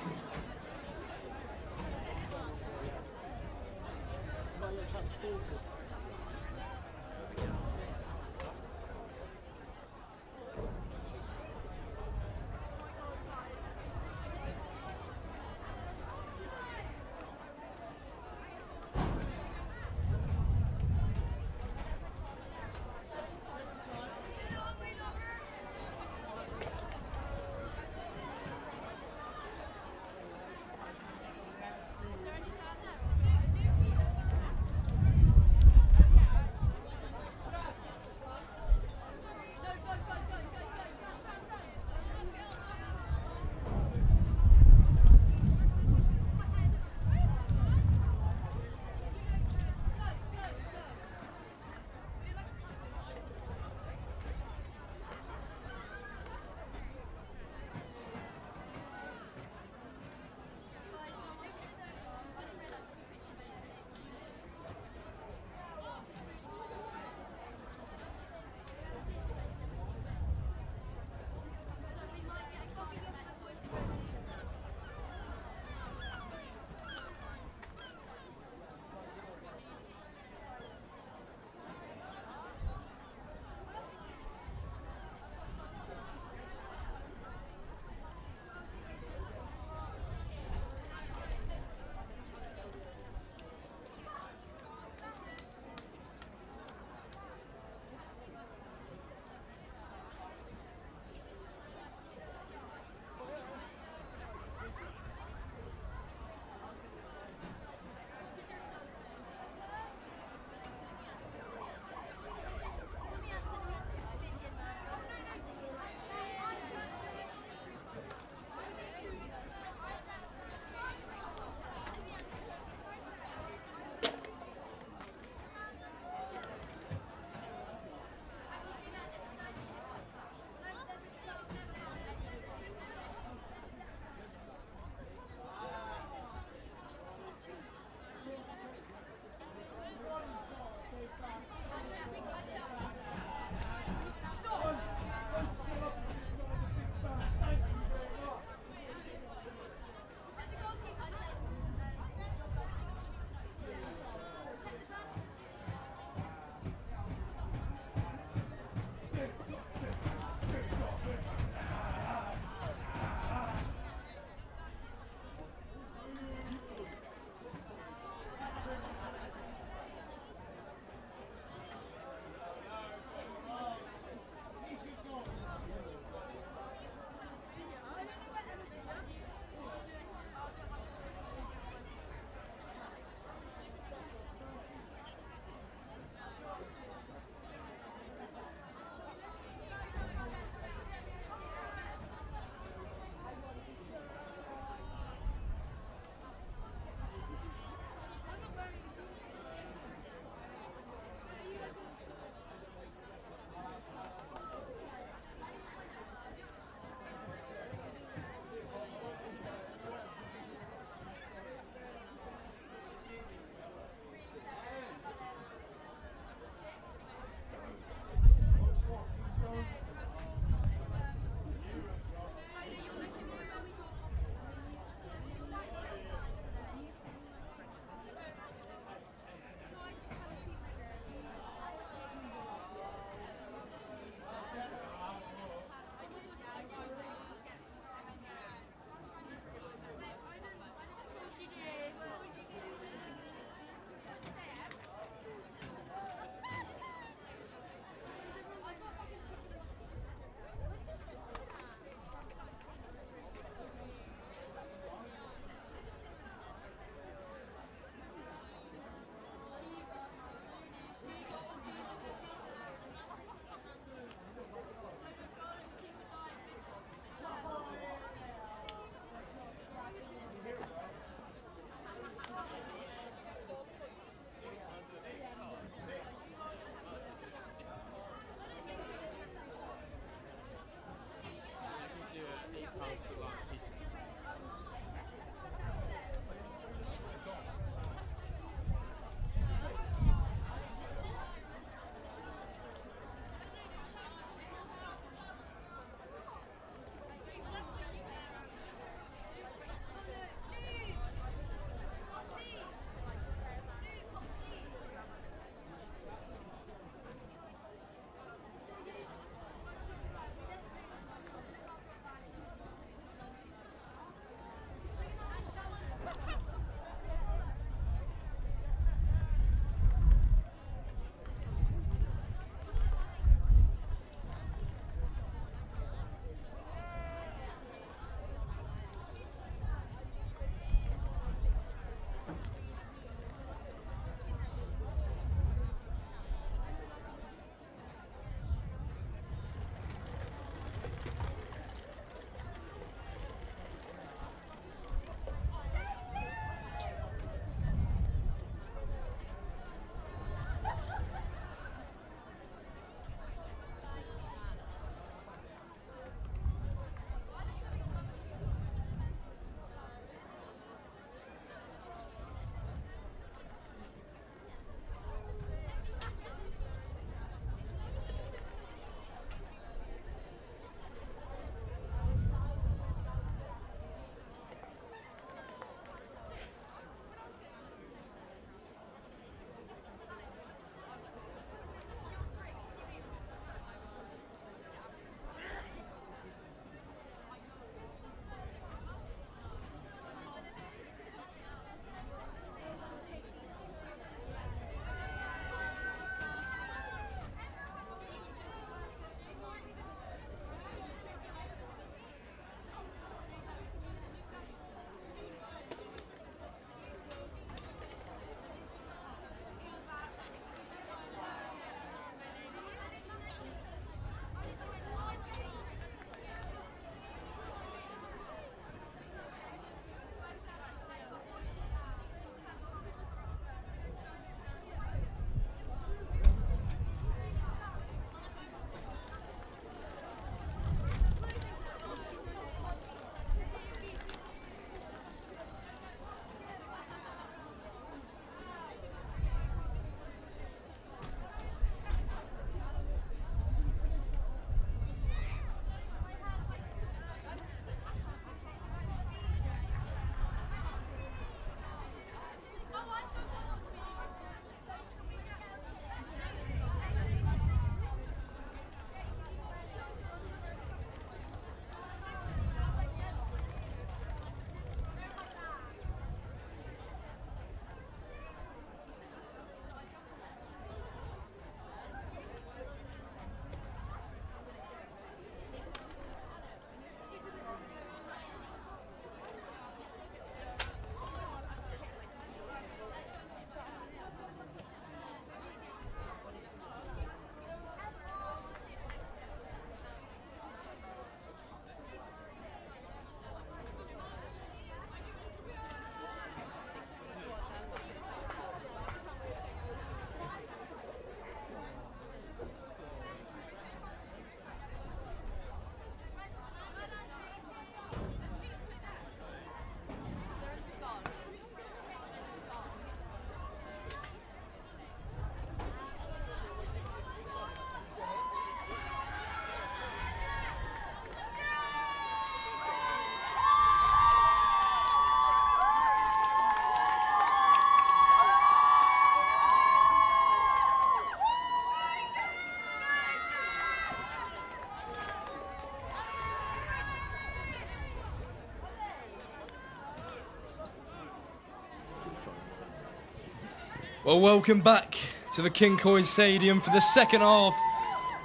Well, welcome back to the King Coy Stadium for the second half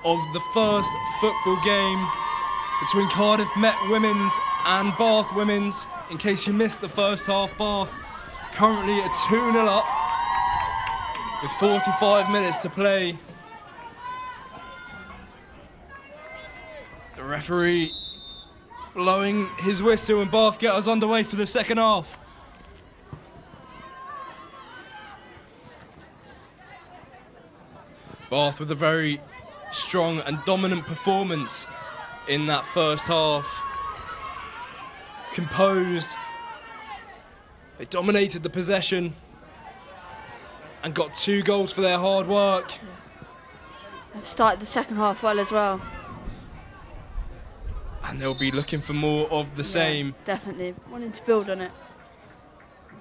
of the first football game between Cardiff Met Women's and Bath Women's. In case you missed the first half, Bath currently a 2-0 up with 45 minutes to play. The referee blowing his whistle and Bath get us underway for the second half. Bath with a very strong and dominant performance in that first half. Composed, they dominated the possession and got 2 goals for their hard work. They've started the second half well as well. And they'll be looking for more of the same. Definitely, wanting to build on it.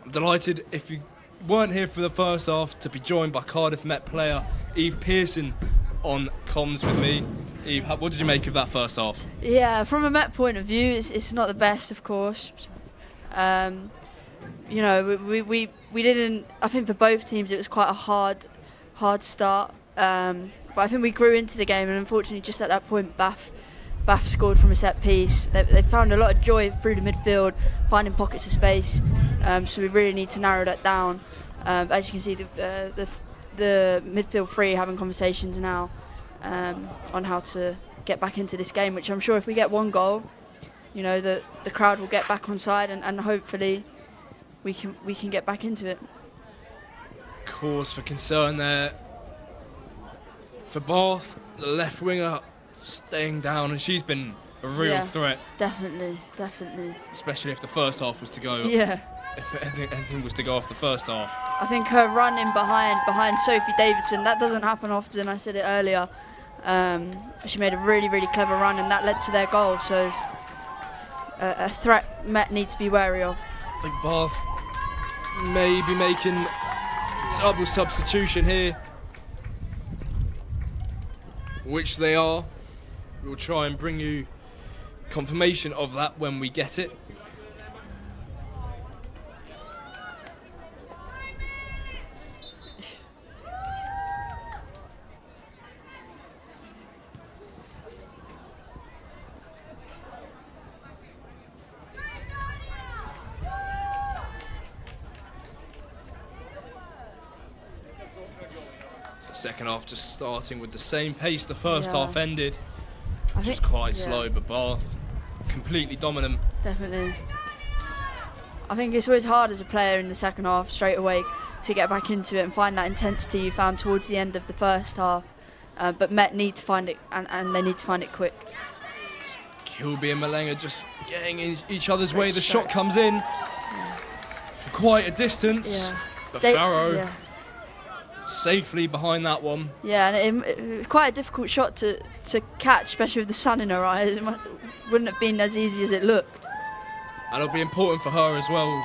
I'm delighted, if you weren't here for the first half, to be joined by Cardiff Met player Eve Pearson on comms with me. Eve, what did you make of that first half? Yeah, from a Met point of view, it's not the best, of course. You know, we didn't. I think for both teams it was quite a hard start. But I think we grew into the game, and unfortunately, just at that point, Bath scored from a set piece. They found a lot of joy through the midfield, finding pockets of space. So we really need to narrow that down. As you can see, the midfield three having conversations now on how to get back into this game, which I'm sure if we get 1 goal, you know, the crowd will get back on side, and hopefully we can get back into it. Cause for concern there for Bath, the left winger staying down, and she's been a real threat. Definitely. Especially if the first half was to go. Yeah. If anything was to go off the first half. I think her running behind Sophie Davidson, that doesn't happen often. I said it earlier. She made a really, really clever run, and that led to their goal. So a threat Met need to be wary of. I think Bath may be making double substitution here, which they are. We'll try and bring you confirmation of that when we get it. It's the second half just starting with the same pace the first half ended. Just quite slow, but Bath completely dominant. Definitely. I think it's always hard as a player in the second half straight away to get back into it and find that intensity you found towards the end of the first half. But Met need to find it, and they need to find it quick. Kilby and Malenga just getting in each other's way. The shot comes in from quite a distance, but Farrow safely behind that one. Yeah, and it was quite a difficult shot to catch, especially with the sun in her eyes. It wouldn't have been as easy as it looked. And it'll be important for her as well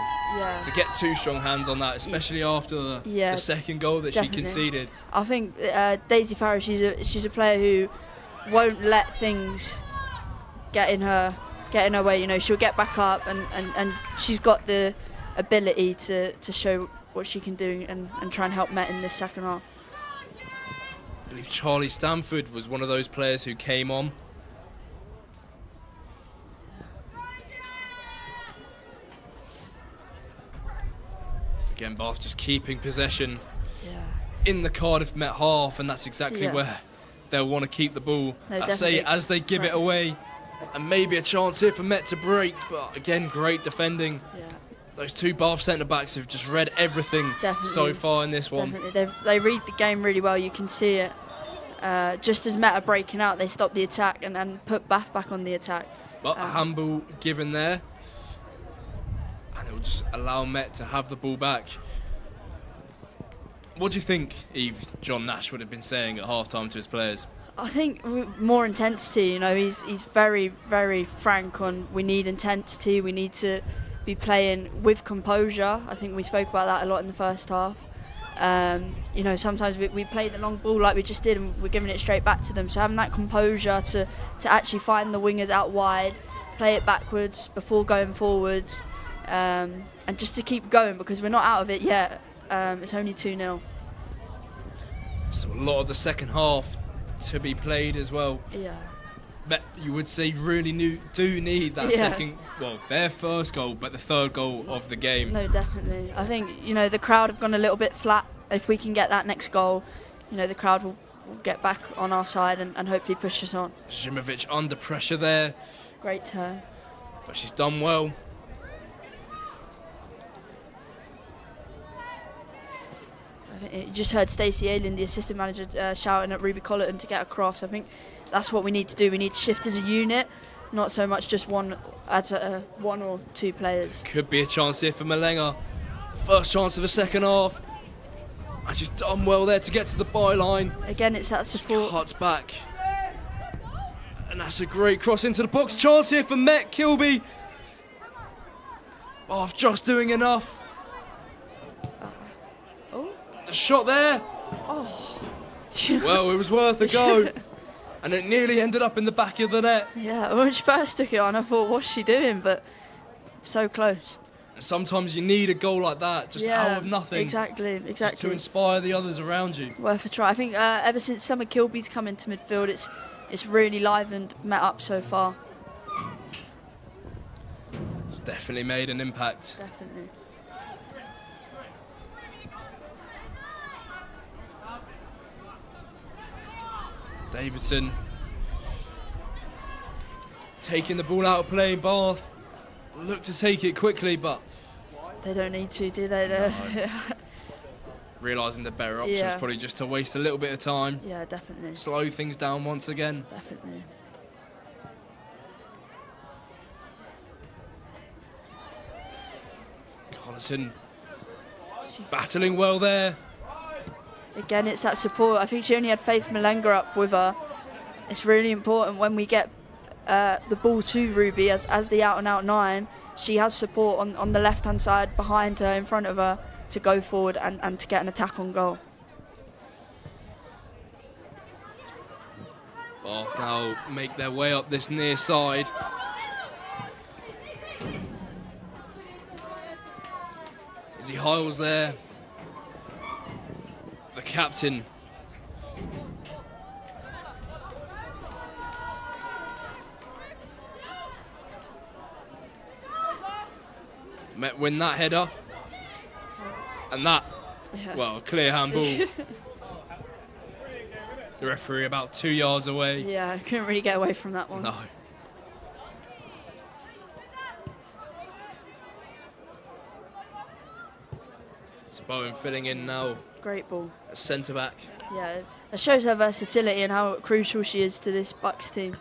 to get 2 strong hands on that, especially after the second goal that she conceded. I think Daisy Farrow, she's a player who won't let things get in her way. You know, she'll get back up, and she's got the ability to show what she can do and try and help Met in this second half. I believe Charlie Stamford was one of those players who came on. Again, Bath just keeping possession in the Cardiff Met half, and that's exactly where they'll want to keep the ball. I say as they give it away, and maybe a chance here for Met to break, but again, great defending. Those 2 Bath centre-backs have just read everything so far in this one. Definitely. They read the game really well, you can see it. Just as Met are breaking out, they stop the attack and put Bath back on the attack. But a handball given there. And it will just allow Met to have the ball back. What do you think, Eve, John Nash would have been saying at half-time to his players? I think more intensity. You know, he's very, very frank on we need intensity, we need to be playing with composure. I think we spoke about that a lot in the first half. You know, sometimes we play the long ball like we just did, and we're giving it straight back to them. So having that composure to actually find the wingers out wide, play it backwards before going forwards, and just to keep going, because we're not out of it yet. It's only 2-0. So a lot of the second half to be played as well. Yeah. But you would say really do need that their first goal, but the third goal of the game. No, definitely. I think, the crowd have gone a little bit flat. If we can get that next goal, the crowd will get back on our side and hopefully push us on. Zimovic under pressure there. Great turn. But she's done well. You just heard Stacey Ayling, the assistant manager, shouting at Ruby Collerton to get across. I think that's what we need to do. We need to shift as a unit, not so much just one or two players. Could be a chance here for Malenga. First chance of the second half. And she's done well there to get to the byline. Again, it's that support. Cuts back. And that's a great cross into the box. Chance here for Met Kilby. Bath just doing enough. The shot there. Oh. Well, it was worth a go. And it nearly ended up in the back of the net. Yeah, when she first took it on, I thought, what's she doing? But so close. And sometimes you need a goal like that, just out of nothing. Exactly. Just to inspire the others around you. Worth a try. I think ever since Summer Kilby's come into midfield, it's really livened Met up so far. It's definitely made an impact. Definitely. Davidson taking the ball out of play. Bath look to take it quickly, but they don't need to, do they? No. Realising the better option is probably just to waste a little bit of time. Yeah, definitely. Slow things down once again. Definitely. Collison battling well there. Again, it's that support. I think she only had Faith Malenga up with her. It's really important when we get the ball to Ruby as the out-and-out 9. She has support on the left-hand side, behind her, in front of her, to go forward and to get an attack on goal. Bath now make their way up this near side. Izzy Hiles there. The captain. Met win that header. And that, well, clear handball. The referee about 2 yards away. Yeah, I couldn't really get away from that one. No. So Bowen filling in now. Great ball. A centre back. Yeah, it shows her versatility and how crucial she is to this Bucks team.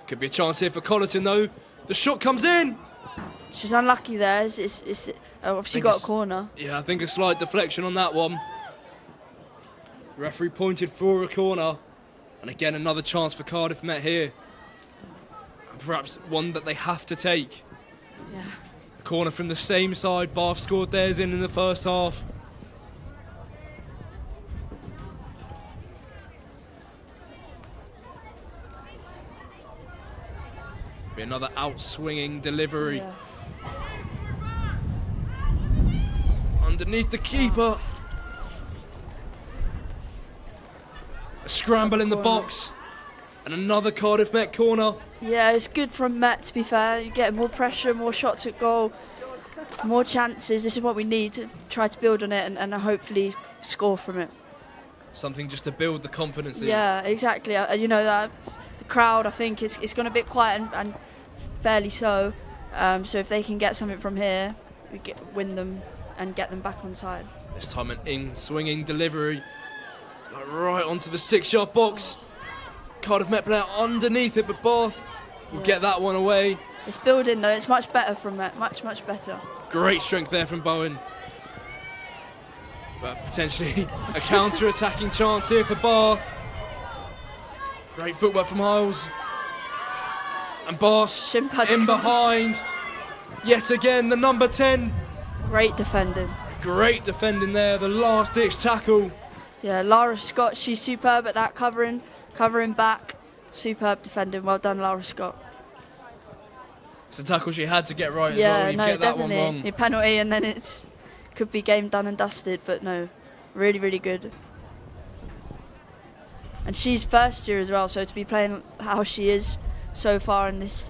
Could be a chance here for Collerton though. The shot comes in. She's unlucky there. It's obviously got a corner. Yeah, I think a slight deflection on that one. Referee pointed for a corner. And again, another chance for Cardiff Met here. And perhaps one that they have to take. Yeah. A corner from the same side. Bath scored theirs in the first half. Be another out-swinging delivery. Yeah. Underneath the keeper. A scramble in the box. And another Cardiff Met corner. Yeah, it's good from Met, to be fair. You get more pressure, more shots at goal, more chances. This is what we need to try to build on it and hopefully score from it. Something just to build the confidence in. Yeah, exactly. You know, the crowd, I think, it's gone a bit quiet and fairly so. So if they can get something from here, we win them and get them back on side. This time an in-swinging delivery. Like right onto the 6-yard box. Cardiff Met player underneath it, but Bath will get that one away. It's building though, it's much better from Met, much better. Great strength there from Bowen. But potentially a counter-attacking chance here for Bath. Great footwork from Hiles. And Bath in behind. Yet again, the number 10. Great defending. Great defending there, the last-ditch tackle. Yeah, Lara Scott, she's superb at that, covering back. Superb defending, well done Lara Scott. It's a tackle she had to get right as well. You get that one wrong. A penalty and then it could be game done and dusted, but no, really, really good. and she's first year as well. So to be playing how she is so far in this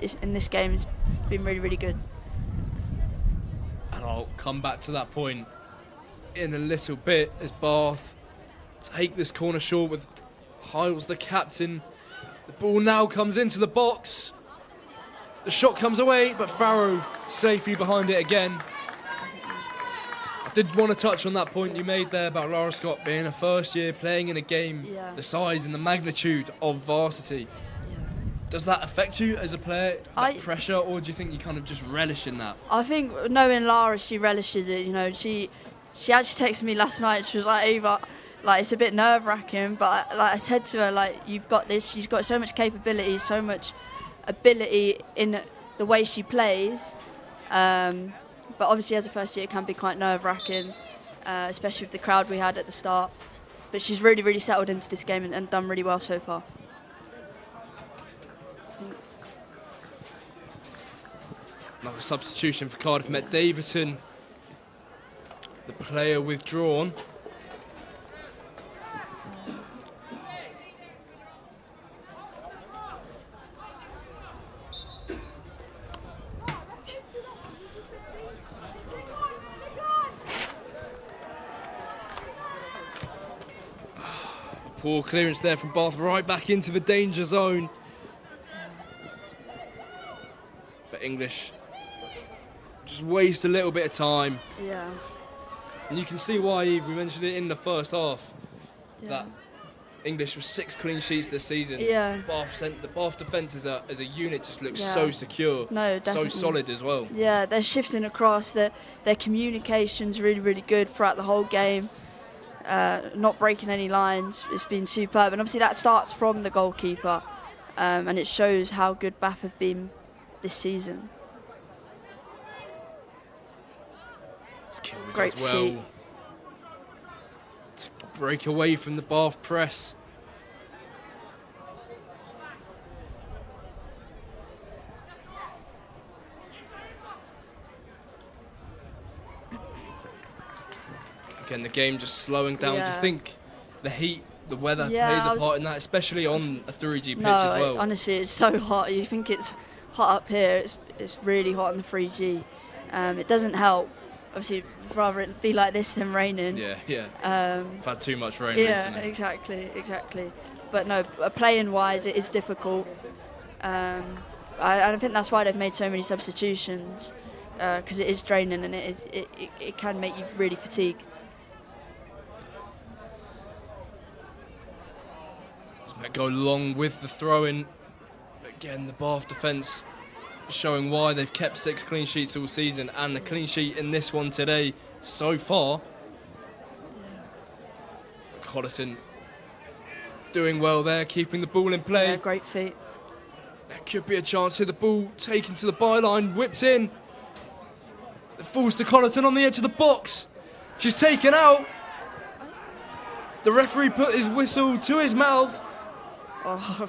game has been really, really good. And I'll come back to that point in a little bit as Bath take this corner short with Hiles, the captain. The ball now comes into the box. The shot comes away, but Farrow safely behind it again. I did want to touch on that point you made there about Lara Scott being a first year playing in a game the size and the magnitude of Varsity. Does that affect you as a player, that pressure, or do you think you kind of just relish in that? I think knowing Lara, she relishes it. You know, she actually texted me last night. She was like, Ava, like, it's a bit nerve-wracking, but like I said to her, like, you've got this. She's got so much capability, so much ability in the way she plays. But obviously, as a first year, it can be quite nerve-wracking, especially with the crowd we had at the start. But she's really, really settled into this game and done really well so far. Another substitution for Cardiff Met. Davidson, the player withdrawn. Poor clearance there from Bath, right back into the danger zone. But English just waste a little bit of time. Yeah. And you can see why, Eve, we mentioned it in the first half, that English was 6 clean sheets this season. Yeah. The Bath defence as a unit just looks so secure, so solid as well. Yeah, they're shifting across. Their communication's really, really good throughout the whole game. Not breaking any lines. It's been superb, and obviously that starts from the goalkeeper, and it shows how good Bath have been this season. Great as well. Feet. To break away from the Bath press. Again, the game just slowing down. Do you think the heat, the weather plays a part in that, especially on a 3G pitch as well? Honestly, it's so hot. You think it's hot up here. It's really hot on the 3G. It doesn't help. Obviously, rather it be like this than raining. Yeah. We've had too much rain recently. Exactly. But no, playing-wise, it is difficult. I think that's why they've made so many substitutions, because it is draining and it can make you really fatigued. Go long with the throw-in. Again, the Bath defence showing why they've kept 6 clean sheets all season, and the clean sheet in this one today so far. Colleton doing well there, keeping the ball in play. Yeah, great feet. There could be a chance here. The ball taken to the byline, whipped in. It falls to Colleton on the edge of the box. She's taken out. The referee put his whistle to his mouth. Oh.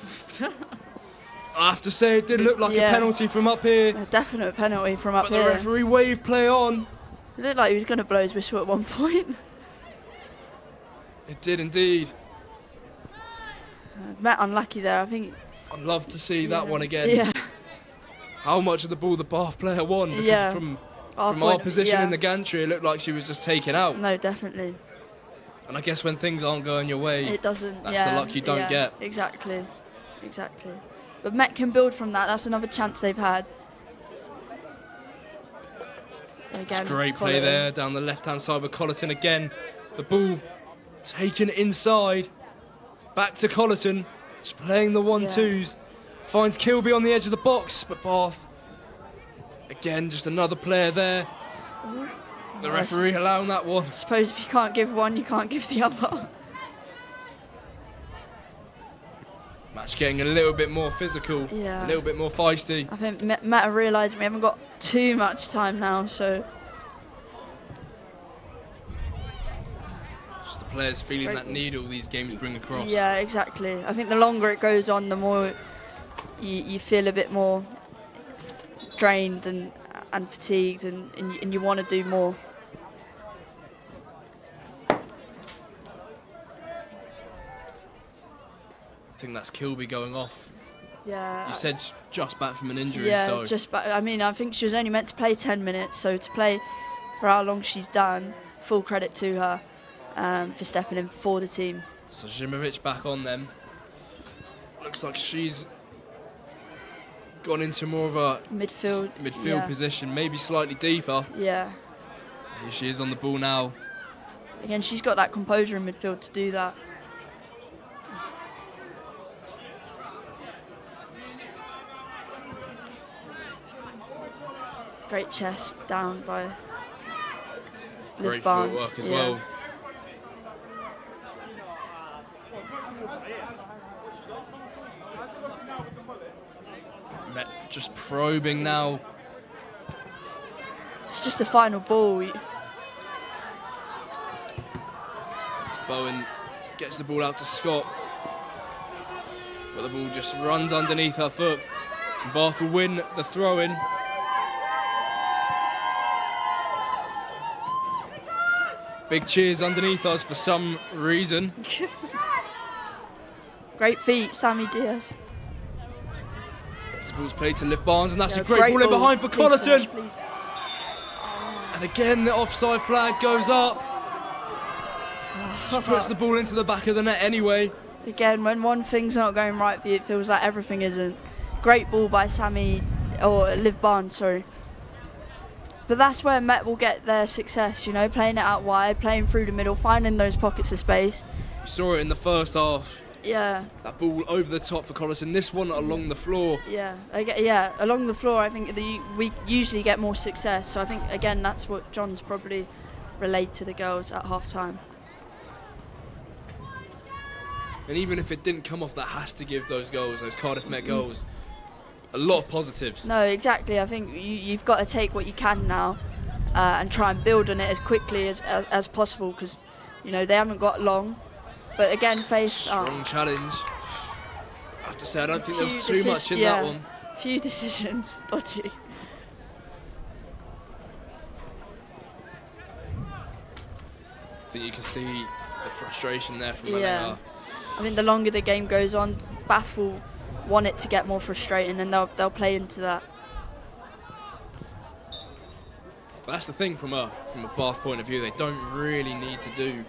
I have to say, it did look like a penalty from up here. A definite penalty from up here. But the referee waved play on. It looked like he was going to blow his whistle at one point. It did indeed. Met unlucky there, I think. I'd love to see that one again. Yeah. How much of the ball the Bath player won? Because from our position in the gantry, it looked like she was just taken out. No, definitely. And I guess when things aren't going your way, it doesn't. That's the luck you don't get. Exactly. But Met can build from that. That's another chance they've had. Again, it's great play there down the left-hand side with Colleton again. The ball taken inside. Back to Colleton. Just playing the 1-2s. Finds Kilby on the edge of the box, but Bath again, just another player there. The referee allowing that one. I suppose if you can't give one, you can't give the other. Match getting a little bit more physical, a little bit more feisty. I think Met have realised we haven't got too much time now, so... Just the players feeling that needle these games bring across. Yeah, exactly. I think the longer it goes on, the more you feel a bit more drained and fatigued, and you want to do more. think that's Kilby going off. Yeah. You said just back from an injury, yeah, so... just back. I mean, I think she was only meant to play 10 minutes, so to play for how long she's done, full credit to her for stepping in for the team. So Zimovic back on them. Looks like she's gone into more of a midfield position, maybe slightly deeper. Yeah. Here she is on the ball now. Again, she's got that composure in midfield to do that. Great chest down by Great Barnes. footwork as well. Met just probing now. It's just the final ball. Bowen gets the ball out to Scott, but the ball just runs underneath her foot. And Bath will win the throw-in. Big cheers underneath us for some reason. Great feet, Sammy Diaz. The ball's played to Liv Barnes, and that's a great ball in behind for Collerton. And again, the offside flag goes up. She puts the ball into the back of the net anyway. Again, when one thing's not going right for you, it feels like everything isn't. Great ball by Liv Barnes, sorry. But that's where Met will get their success, you know, playing it out wide, playing through the middle, finding those pockets of space. We saw it in the first half. Yeah. That ball over the top for Collerton. This one along the floor. Yeah, along the floor, I think we usually get more success. So I think, again, that's what John's probably relayed to the girls at half-time. And even if it didn't come off, that has to give those goals, those Cardiff Met goals, a lot of positives. No, exactly. I think you've got to take what you can now and try and build on it as quickly as possible, because, you know, they haven't got long. But again, strong challenge. I have to say, I don't think there was too much in that one. Few decisions, dodgy. I think you can see the frustration there from Malenga. I think the longer the game goes on, Bath will want it to get more frustrating, and they'll play into that. But that's the thing from a Bath point of view. They don't really need to do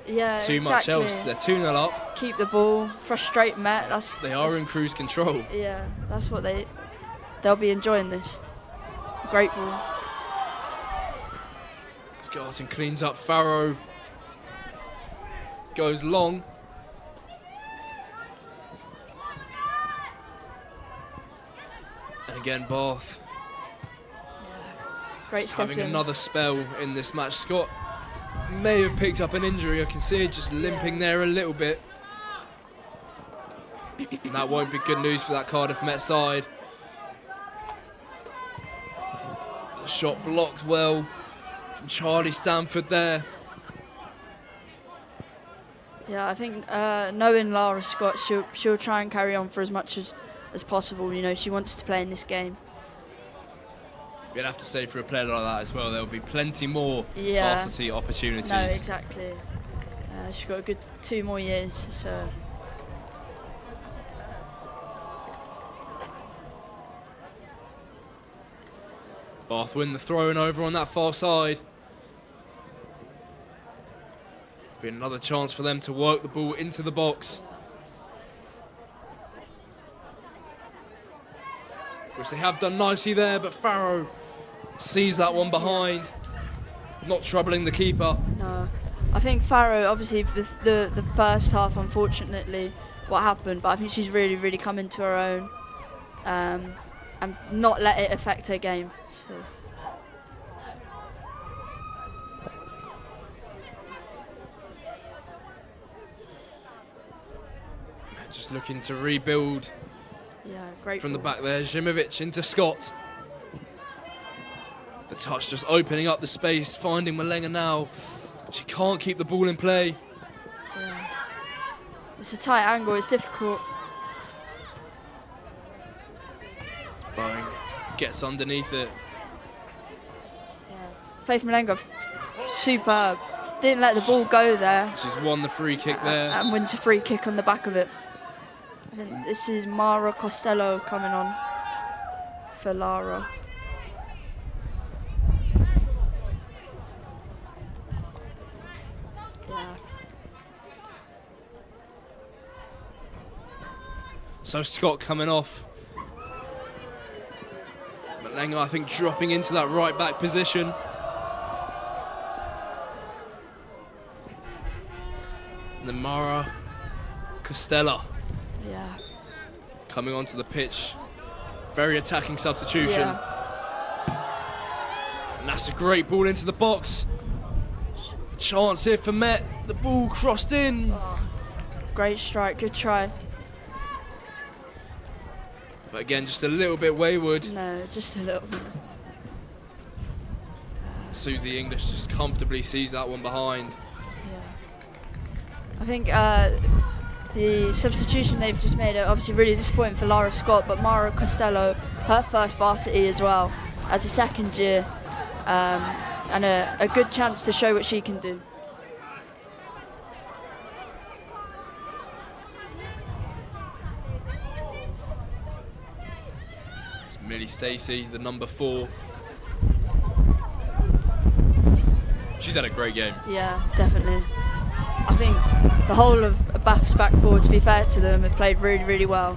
too much else. They're 2-0 up. Keep the ball, frustrate Met. They are in cruise control. Yeah, that's what they'll be enjoying this. Great ball. Skelton cleans up. Farrow goes long. And again, Bath. Great step having another spell in this match. Scott may have picked up an injury. I can see it just limping there a little bit. And that won't be good news for that Cardiff Met side. The shot blocked well from Charlie Stanford there. Yeah, I think knowing Lara Scott, she'll try and carry on for as much as possible. You know, she wants to play in this game. You'd have to say for a player like that as well, there will be plenty more varsity opportunities. No, exactly. She's got a good 2 more years, so. Bath win the throw-in over on that far side. Be another chance for them to work the ball into the box. Which they have done nicely there, but Farrow sees that one behind, not troubling the keeper. No, I think Farrow, obviously the first half, unfortunately, what happened, but I think she's really, really come into her own and not let it affect her game. So. Just looking to rebuild. Yeah, great from ball. the back there. Zimovic into Scott. The touch just opening up the space, finding Malenga now. But she can't keep the ball in play. Yeah. It's a tight angle, it's difficult. Bowen gets underneath it. Yeah. Faith Malenga, superb. Didn't let the ball go there. She's won the free kick there. And wins a free kick on the back of it. I think this is Mara Costello coming on for Lara. Yeah. So Scott coming off. Malenga, I think, dropping into that right back position. And then Mara Costello. Yeah. Coming onto the pitch. Very attacking substitution. Yeah. And that's a great ball into the box. Chance here for Met. The ball crossed in. Oh, great strike, good try. But again, just a little bit wayward. No, just a little bit. Susie English just comfortably sees that one behind. Yeah. I think the substitution they've just made are obviously really disappointing for Lara Scott, but Mara Costello, her first varsity as well, as a second year, and a good chance to show what she can do. It's Millie Stacey, the number 4. She's had a great game. Yeah, definitely. I think the whole of Bath's back four, to be fair to them, have played really, really well.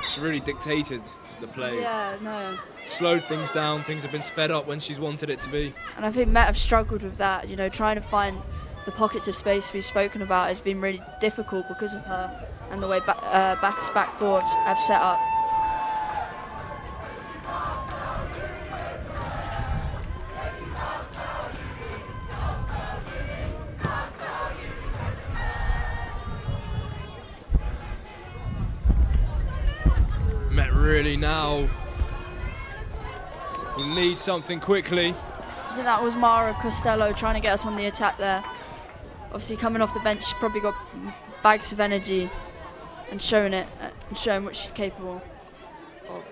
It's really dictated the play. Yeah, no. Slowed things down, things have been sped up when she's wanted it to be. And I think Met have struggled with that, you know, trying to find the pockets of space we've spoken about has been really difficult because of her and the way Bath's back four have set up. Met really now will need something quickly. I think that was Mara Costello trying to get us on the attack there. Obviously coming off the bench, she's probably got bags of energy and showing it, and showing what she's capable of.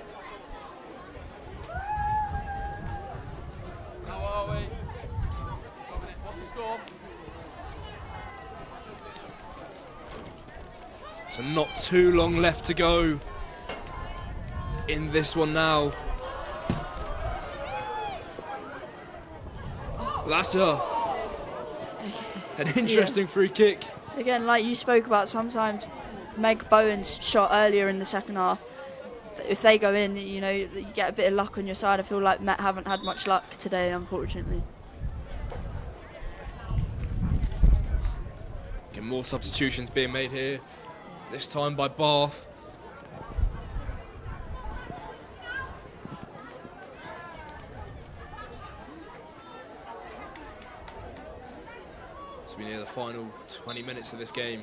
How are we? What's the score? So not too long left to go in this one now. That's an interesting free kick. Again, like you spoke about, sometimes Meg Bowen's shot earlier in the second half, if they go in, you know, you get a bit of luck on your side. I feel like Met haven't had much luck today, unfortunately. Again, more substitutions being made here, this time by Bath. It's been near the final 20 minutes of this game.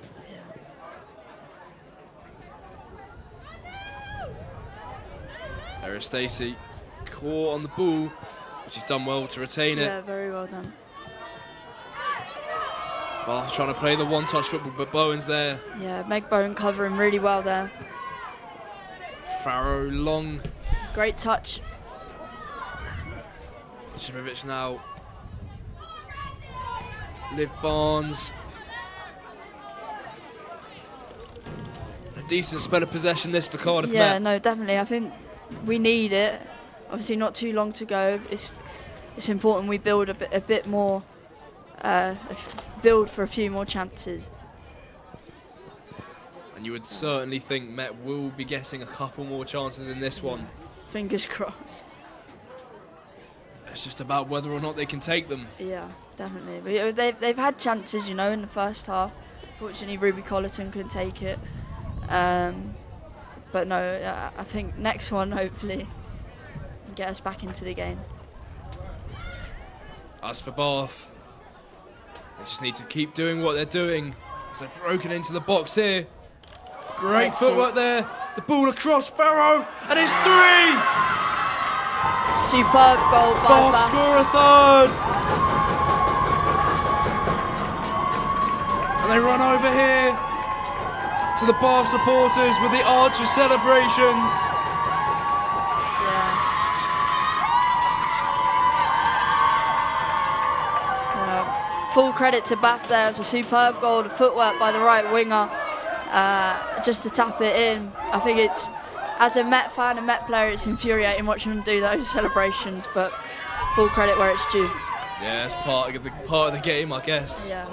There is Stacey, caught on the ball, but she's done well to retain it. Yeah, very well done. Bath trying to play the one-touch football, but Bowen's there. Yeah, Meg Bowen covering really well there. Farrow long. Great touch. Shimovic now. Liv Barnes. A decent spell of possession this for Cardiff Met. Yeah, no, definitely. I think we need it. Obviously, not too long to go. It's important we build a bit more, build for a few more chances. And you would certainly think Met will be getting a couple more chances in this one. Fingers crossed. It's just about whether or not they can take them. Yeah, definitely. But they've had chances, you know, in the first half. Fortunately, Ruby Collerton couldn't take it. But no, I think next one, hopefully, can get us back into the game. As for Bath, they just need to keep doing what they're doing. As they've broken into the box here. Great footwork there. The ball across Farrow, and it's 3! Superb goal by Bath Bath. score a third. And they run over here to the Bath supporters with the Archer celebrations. Yeah. full credit to Bath there. It was a superb goal, the footwork by the right winger, just to tap it in. I think it's, as a Met fan and Met player, it's infuriating watching them do those celebrations, but full credit where it's due. Yeah, it's part of the game, I guess. Yeah.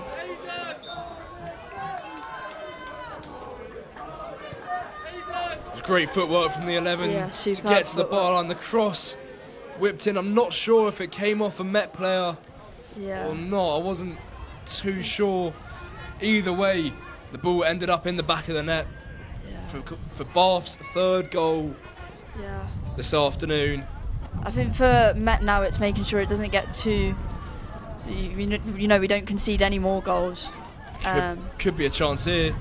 Great footwork from the 11 to get to the bar line. The cross whipped in. I'm not sure if it came off a Met player or not. I wasn't too sure. Either way, the ball ended up in the back of the net for Bath's third goal this afternoon. I think for Met now, it's making sure it doesn't get too. We don't concede any more goals. Could be a chance here.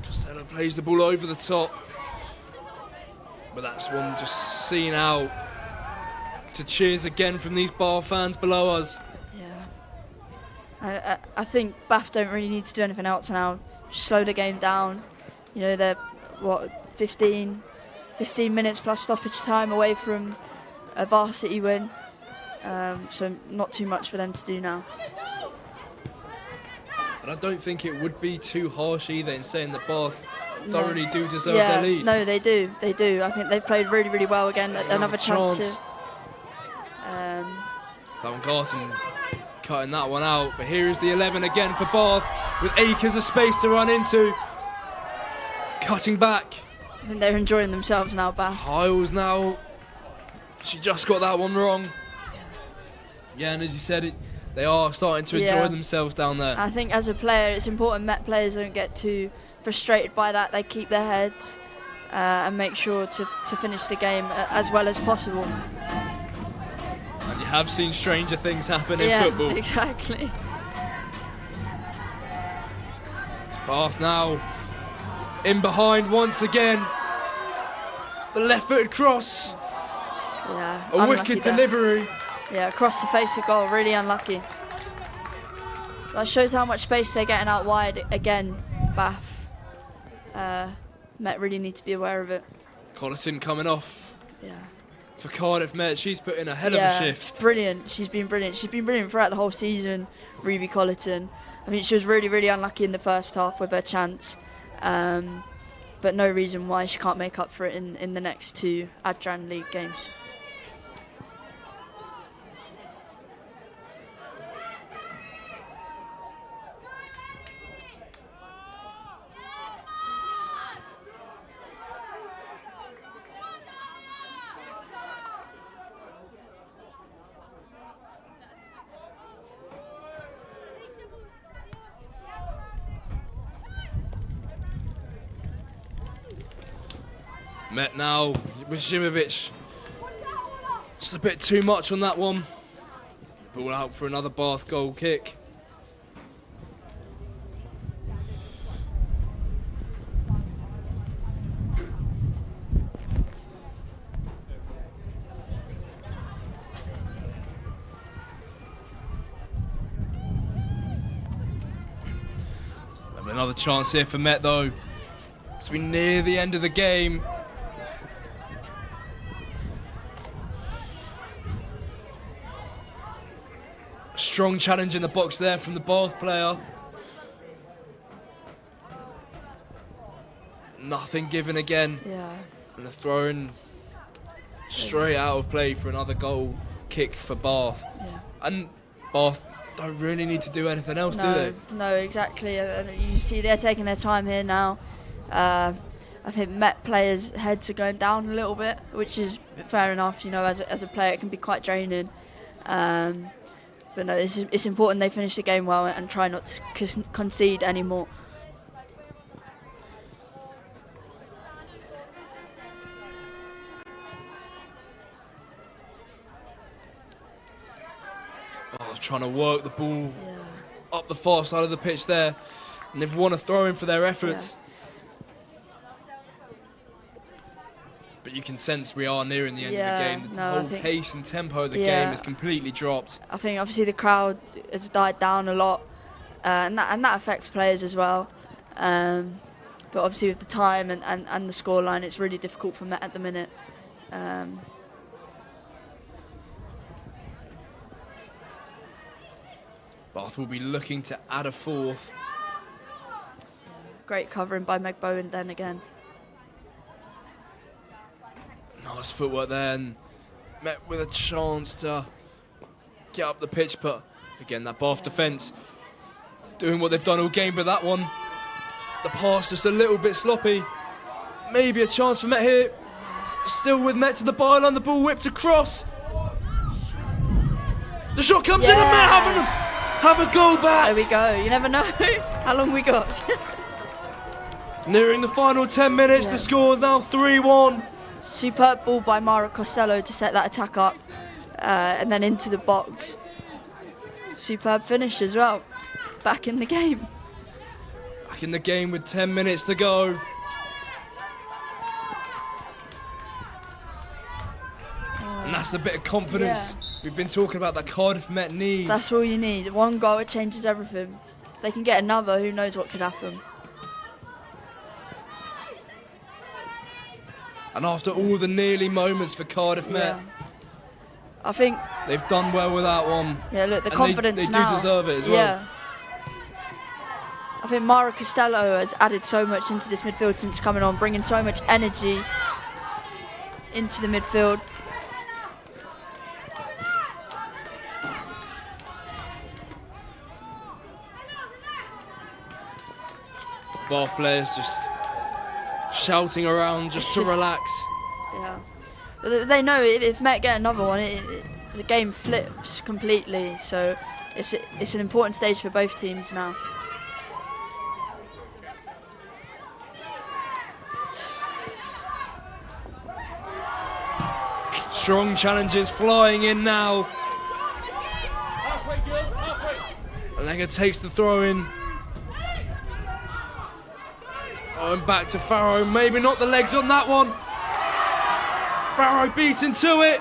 Costello plays the ball over the top, but that's one just seen out to cheers again from these Bar fans below us. Yeah, I think Bath don't really need to do anything else now. Slow the game down. You know, they're 15 minutes plus stoppage time away from a Varsity win, so not too much for them to do now. And I don't think it would be too harsh either in saying that Bath thoroughly do deserve their lead. No, they do. I think they've played really, really well again. Another chance. That one, Garton cutting that one out. But here is the 11 again for Bath, with acres of space to run into. Cutting back. I think they're enjoying themselves now, Bath. Hiles now. She just got that one wrong. Yeah, and as you said, they are starting to enjoy themselves down there. I think as a player, it's important Met players don't get too frustrated by that. They keep their heads and make sure to finish the game as well as possible. And you have seen stranger things happen in football. Yeah, exactly. It's Bath now in behind once again. The left-footed cross. Yeah, a wicked delivery. Yeah, across the face of goal, really unlucky. That shows how much space they're getting out wide again, Bath. Met really need to be aware of it. Collison coming off. Yeah. For Cardiff Met, she's put in a hell of a shift. Brilliant. She's been brilliant. She's been brilliant throughout the whole season, Ruby Colleton. I mean, she was really, really unlucky in the first half with her chance. But no reason why she can't make up for it in the next two Adran League games. Met now with Zimovic. Just a bit too much on that one. Ball out for another Bath goal kick. Another chance here for Met though. As we near the end of the game. Strong challenge in the box there from the Bath player. Nothing given again. Yeah. And the throw-in straight out of play for another goal kick for Bath. Yeah. And Bath don't really need to do anything else, do they? No, exactly. You see they're taking their time here now. I think Met players' heads are going down a little bit, which is fair enough. You know, as a player, it can be quite draining. But no, it's important they finish the game well and try not to concede anymore. Trying to work the ball up the far side of the pitch there, and they've won a throw-in for their efforts. But you can sense we are nearing the end of the game. The whole pace and tempo of the game has completely dropped. I think obviously the crowd has died down a lot, and that affects players as well. But obviously with the time and the scoreline, it's really difficult for Met at the minute. Bath will be looking to add a fourth. Great covering by Meg Bowen then again. Nice footwork there, and Met with a chance to get up the pitch, but again, that Bath defence doing what they've done all game, but that one, the pass just a little bit sloppy. Maybe a chance for Met here. Still with Met to the byline, the ball whipped across. The shot comes in and Met have a goal back. There we go. You never know how long we got. Nearing the final 10 minutes, the score is now 3-1. Superb ball by Mara Costello to set that attack up, and then into the box. Superb finish as well. Back in the game. Back in the game with 10 minutes to go. And that's a bit of confidence we've been talking about that Cardiff Met need. That's all you need. One goal, it changes everything. If they can get another, who knows what could happen. And after all the nearly moments for Cardiff Met, I think they've done well with that one. Yeah, look, the and confidence they now. do deserve it as well. Yeah. I think Mara Costello has added so much into this midfield since coming on, bringing so much energy into the midfield. Bath players just shouting around just to relax. Yeah. They know if Met get another one, the game flips completely. So it's an important stage for both teams now. Strong challenges flying in now. Alenga takes the throw in. Oh, and back to Farrow. Maybe not the legs on that one. Farrow beaten to it.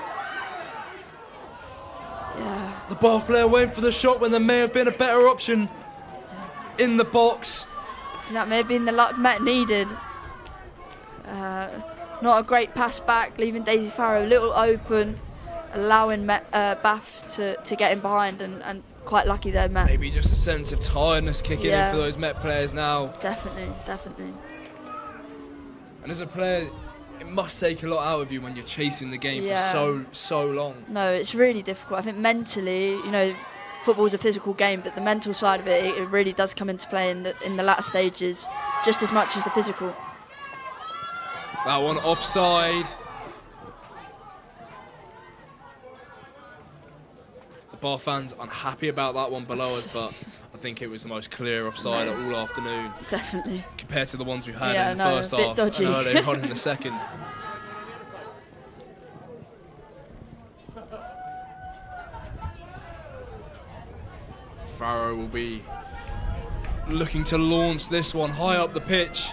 Yeah. The Bath player went for the shot when there may have been a better option in the box. So that may have been the luck Met needed. Not a great pass back, leaving Daisy Farrow a little open, allowing Bath to get in behind, and quite lucky there, Met. Maybe just a sense of tiredness kicking in for those Met players now. Definitely, definitely. And as a player, it must take a lot out of you when you're chasing the game for so long. No, it's really difficult. I think mentally, football's a physical game, but the mental side of it really does come into play in the latter stages, just as much as the physical. That one offside. The Bath fans unhappy about that one below us, but I think it was the most clear offside all afternoon. Definitely. Compared to the ones we've had in the first half dodgy. and earlier on in the second. Farrow will be looking to launch this one high up the pitch.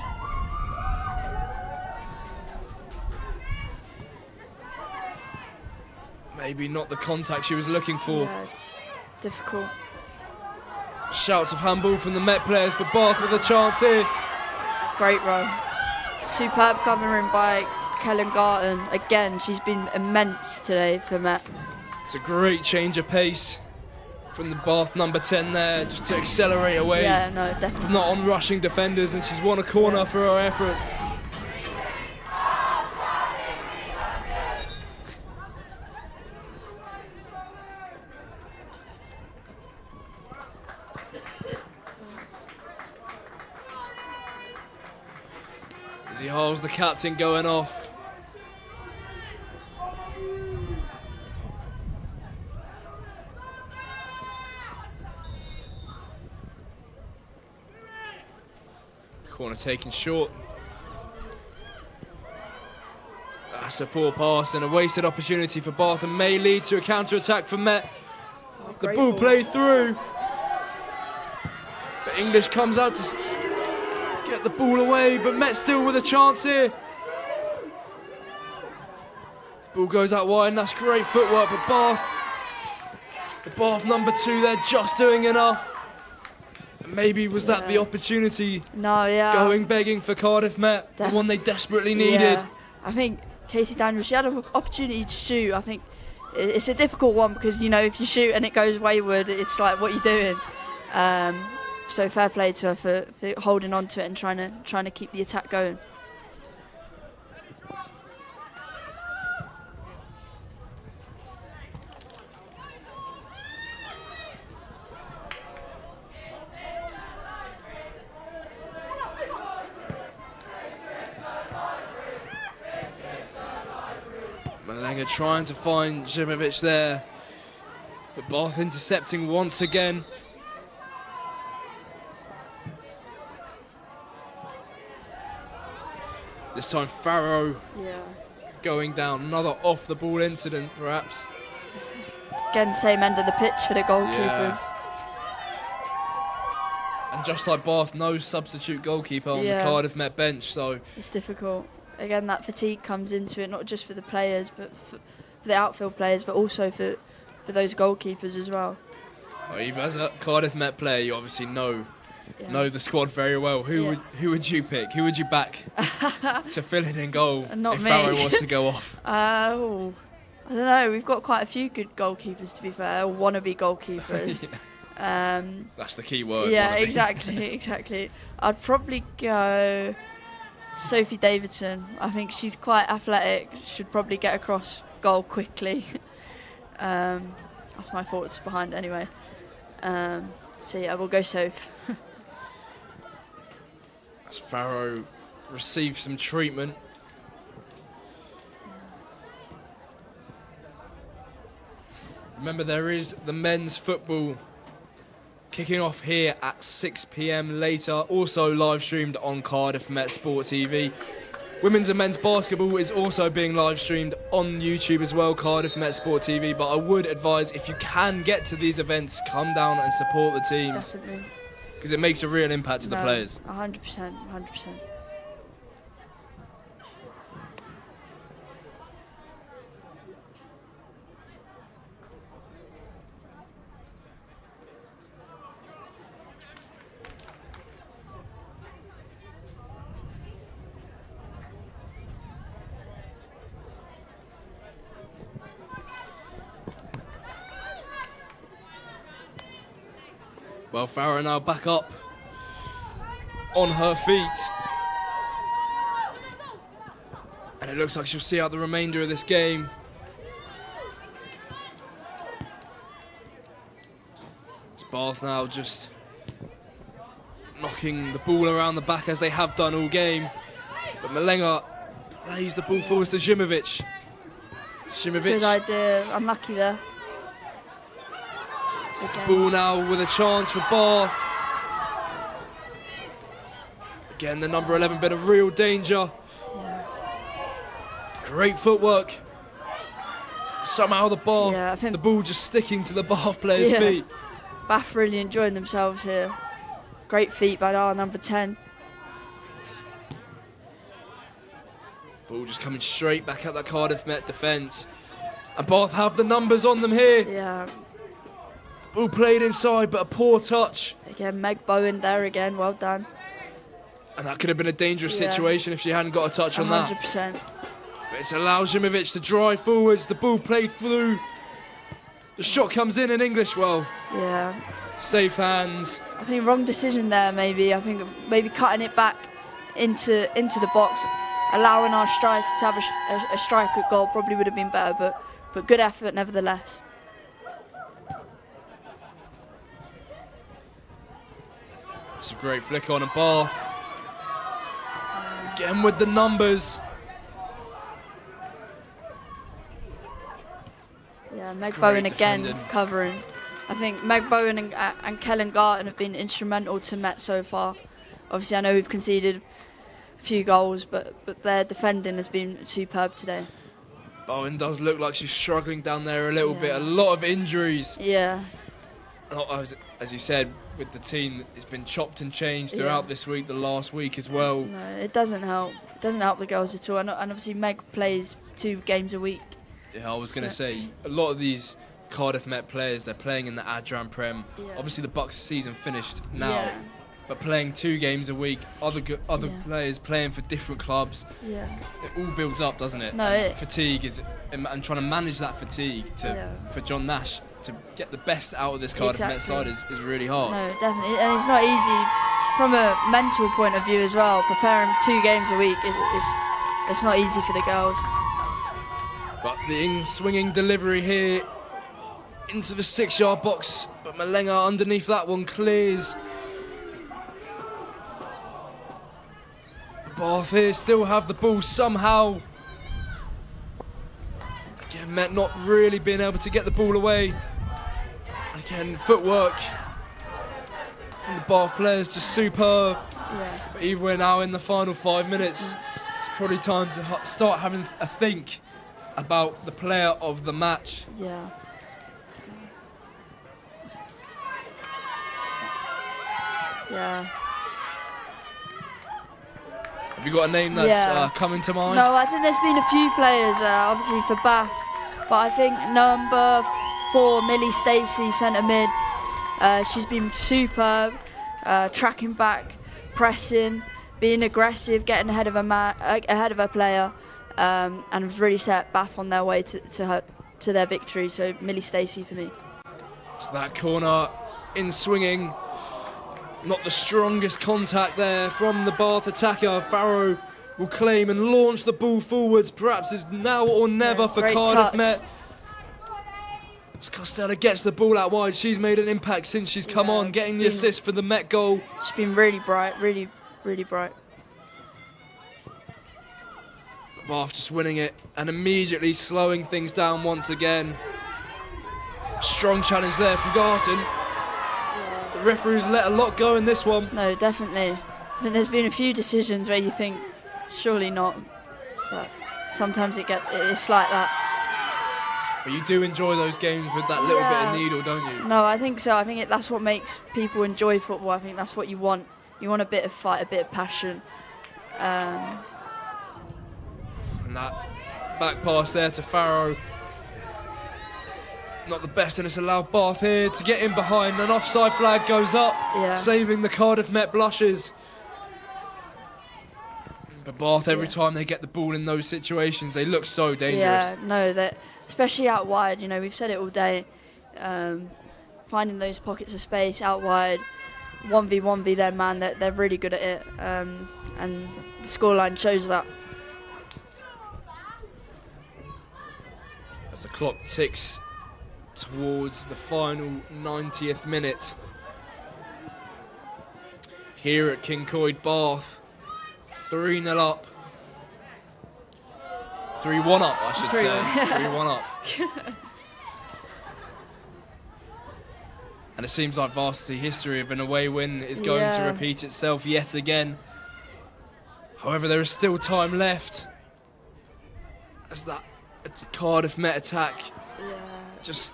Maybe not the contact she was looking for. Yeah, difficult. Shouts of handball from the Met players, but Bath with a chance here. Great run. Superb covering by Kellen Garton. Again, she's been immense today for Met. It's a great change of pace from the Bath number 10 there, just to accelerate away from the on-rushing defenders, and she's won a corner for her efforts. Izzy Hall's the captain going off. Corner taken short. That's a poor pass and a wasted opportunity for Bath, and may lead to a counter-attack for Met. The ball played through. But English comes out to get the ball away, but Met still with a chance here. Ball goes out wide, and that's great footwork, but the Bath number 2 there just doing enough. Maybe was that the opportunity going begging for Cardiff Met, the one they desperately needed. I think Casey Daniels, she had an opportunity to shoot. I think it's a difficult one because, you know, if you shoot and it goes wayward, it's like, what are you doing? So fair play to her for holding on to it and trying to keep the attack going. Malenga trying to find Zimovic there, but Bath intercepting once again. This time Farrow going down. Another off the ball incident perhaps. Again, same end of the pitch for the goalkeepers. Yeah. And just like Bath, no substitute goalkeeper on the Cardiff Met bench, so it's difficult. Again, that fatigue comes into it, not just for the players, but for the outfield players, but also for those goalkeepers as well. Well, Eve, as a Cardiff Met player, you obviously know the squad very well. Who would you pick? Who would you back to fill in goal if Farrow was to go off? I don't know. We've got quite a few good goalkeepers, to be fair, or wannabe goalkeepers. That's the key word. Yeah, wannabe. exactly. I'd probably go Sophie Davidson. I think she's quite athletic. Should probably get across goal quickly. That's my thoughts behind it anyway. So yeah, we'll go Soph. As Farrow receives some treatment. Remember, there is the men's football kicking off here at 6 p.m. later, also live streamed on Cardiff Met Sport TV. Women's and men's basketball is also being live streamed on YouTube as well, Cardiff Met Sport TV. But I would advise, if you can get to these events, come down and support the teams. Definitely. Because it makes a real impact to the players. 100%. Well, Farrow now back up on her feet. And it looks like she'll see out the remainder of this game. It's Bath now just knocking the ball around the back as they have done all game. But Malenga plays the ball forwards to Zimovic. Good idea. Unlucky there. Ball now with a chance for Bath. Again, the number 11 been a real danger. Great footwork. Somehow the ball just sticking to the Bath players' feet. Bath really enjoying themselves here. Great feet by our number 10. Ball just coming straight back at that Cardiff Met defence. And Bath have the numbers on them here. Yeah. Ball played inside, but a poor touch. Again, Meg Bowen there again. Well done. And that could have been a dangerous situation if she hadn't got a touch on that. 100%. But it's allowed Zimovic to drive forwards. The ball played through. The shot comes in English well. Yeah. Safe hands. I think wrong decision there, maybe. I think maybe cutting it back into the box, allowing our striker to have a strike at goal probably would have been better, but good effort nevertheless. It's a great flick on, and Bath again with the numbers. Yeah, Meg Bowen again covering. I think Meg Bowen and Kellen Garton have been instrumental to Met so far. Obviously, I know we've conceded a few goals, but their defending has been superb today. Bowen does look like she's struggling down there a little bit. A lot of injuries. Yeah. As you said, with the team, it's been chopped and changed throughout this week, the last week as well. No, it doesn't help. It doesn't help the girls at all. And obviously Meg plays 2 games a week. Yeah, I was going to say, a lot of these Cardiff Met players, they're playing in the Adran Prem. Yeah. Obviously the Bucks season finished now, but playing 2 games a week, other players playing for different clubs. Yeah. It all builds up, doesn't it? No, fatigue is, and trying to manage that fatigue for John Nash to get the best out of this Cardiff Met side is really hard. No, definitely, and it's not easy from a mental point of view as well. Preparing 2 games a week, it's not easy for the girls. But the in-swinging delivery here into the 6-yard box, but Malenga underneath that one clears. Bath here still have the ball somehow. Again, Met not really being able to get the ball away. Again, footwork from the Bath players just superb. Yeah. But either way, now in the final 5 minutes, it's probably time to start having a think about the player of the match. Yeah. Yeah. Have you got a name that's coming to mind? No, I think there's been a few players, obviously for Bath, but I think number 4, Millie Stacey, centre mid, she's been superb, tracking back, pressing, being aggressive, getting ahead of her player, and have really set Bath on their way to their victory. So Millie Stacey for me. So that corner in swinging. Not the strongest contact there from the Bath attacker. Farrow will claim and launch the ball forwards. Perhaps it's now or never for Cardiff Met. As Costello gets the ball out wide, she's made an impact since she's come on, getting the assist for the Met goal. She's been really bright, really bright. Bath just winning it and immediately slowing things down once again. Strong challenge there from Garton. The referees let a lot go in this one. No, definitely. I think there's been a few decisions where you think, surely not. But sometimes it's like that. But you do enjoy those games with that little bit of needle, don't you? No, I think so. I think that's what makes people enjoy football. I think that's what you want. You want a bit of fight, a bit of passion. And that back pass there to Farrow. Not the best, and it's allowed Bath here to get in behind. An offside flag goes up, saving the Cardiff Met blushes. But Bath, every time they get the ball in those situations, they look so dangerous. Yeah, no, that especially out wide. You know, we've said it all day. Finding those pockets of space out wide, 1v1v their man. They're really good at it, and the scoreline shows that. As the clock ticks towards the final 90th minute here at Kincoid Bath, 3-0 up. 3-1 up, I should say. 3-1 up. And it seems like Varsity history of an away win is going to repeat itself yet again. However, there is still time left as that Cardiff Met attack just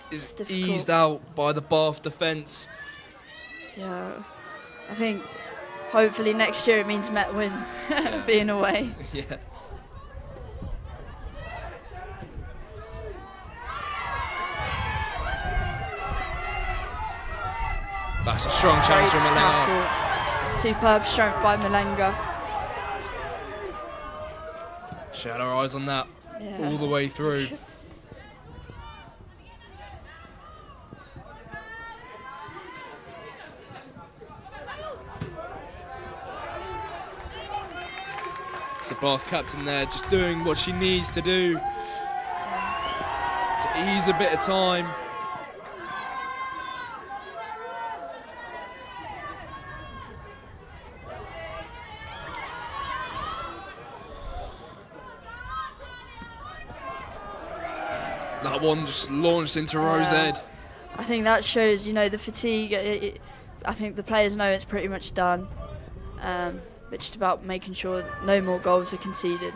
is eased out by the Bath defence. Yeah, I think hopefully next year it means Met win, being away. Yeah. That's a strong challenge from Malenga. Superb strength by Malenga. She had her eyes on that all the way through. It's the Bath captain there, just doing what she needs to do to ease a bit of time. That one just launched into Rose Ed. I think that shows, you know, the fatigue. I think the players know it's pretty much done. But just about making sure no more goals are conceded.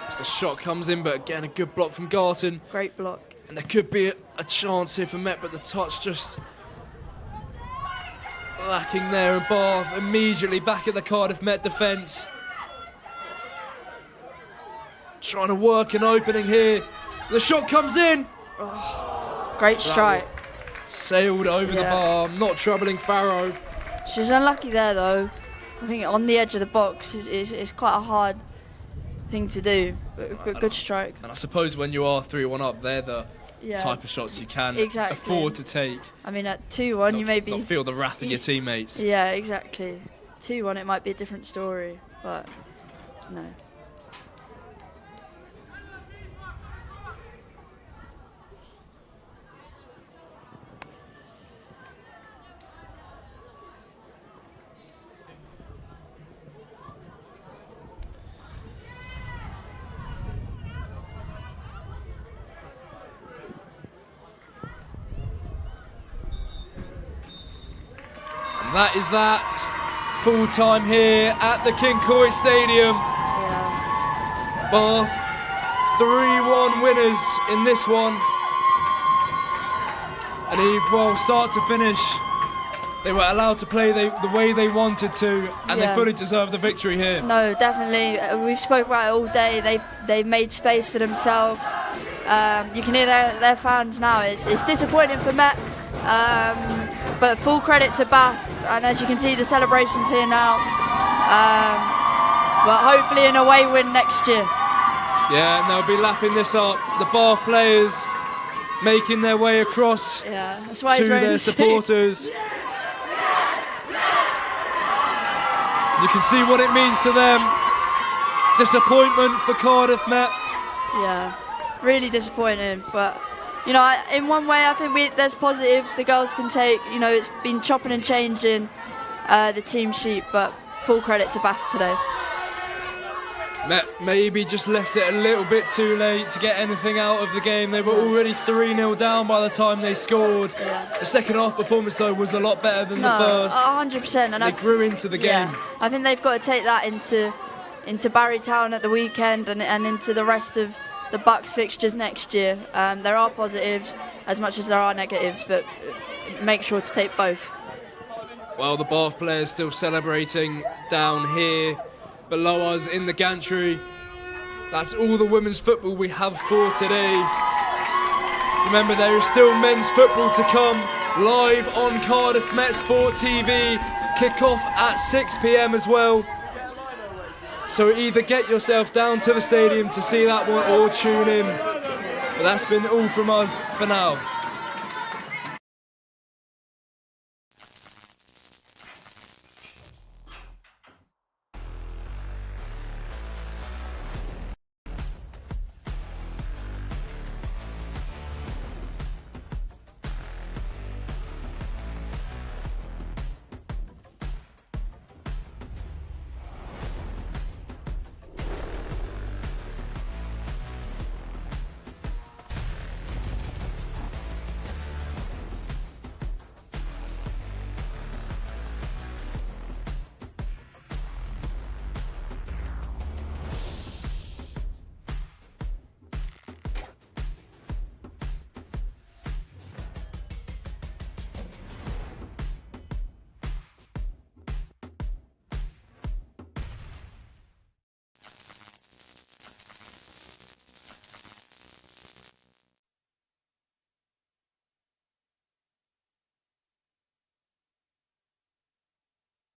As the shot comes in, but again, a good block from Garton. Great block. And there could be a chance here for Met, but the touch just lacking there, and Bath immediately back at the Cardiff Met defence. Trying to work an opening here. The shot comes in. Great strike. Sailed over the bar, not troubling Farrow. She's unlucky there though. I think on the edge of the box is quite a hard thing to do, but good strike. And I suppose when you are 3-1 up, they're the type of shots you can afford to take. I mean, at 2-1 you maybe not feel the wrath of your teammates. Yeah, exactly. 2-1 it might be a different story, but no. And that is that. Full time here at the King Coy Stadium. Yeah. Bath 3-1 winners in this one. And Eve, well, start to finish, they were allowed to play the way they wanted to, and they fully deserve the victory here. No, definitely. We've spoke about it all day. They've made space for themselves. You can hear their fans now. It's disappointing for Met, but full credit to Bath. And as you can see, the celebrations here now. But hopefully an away win next year. Yeah, and they'll be lapping this up. The Bath players making their way across that's why to their supporters. You can see what it means to them. Disappointment for Cardiff Met. Yeah, really disappointing. But, you know, in one way I think there's positives the girls can take. You know, it's been chopping and changing the team sheet, but full credit to Bath today. Met maybe just left it a little bit too late to get anything out of the game. They were already 3-0 down by the time they scored. The second half performance though was a lot better than the first. 100%. And they grew into the game. I think they've got to take that into Barry Town at the weekend and into the rest of the Bucks fixtures next year. There are positives as much as there are negatives, but make sure to take both. Well, the Bath players still celebrating down here below us in the gantry. That's all the women's football we have for today. Remember, there is still men's football to come, live on Cardiff Met Sport TV. Kick-off at 6 p.m. as well. So either get yourself down to the stadium to see that one or tune in. But that's been all from us for now.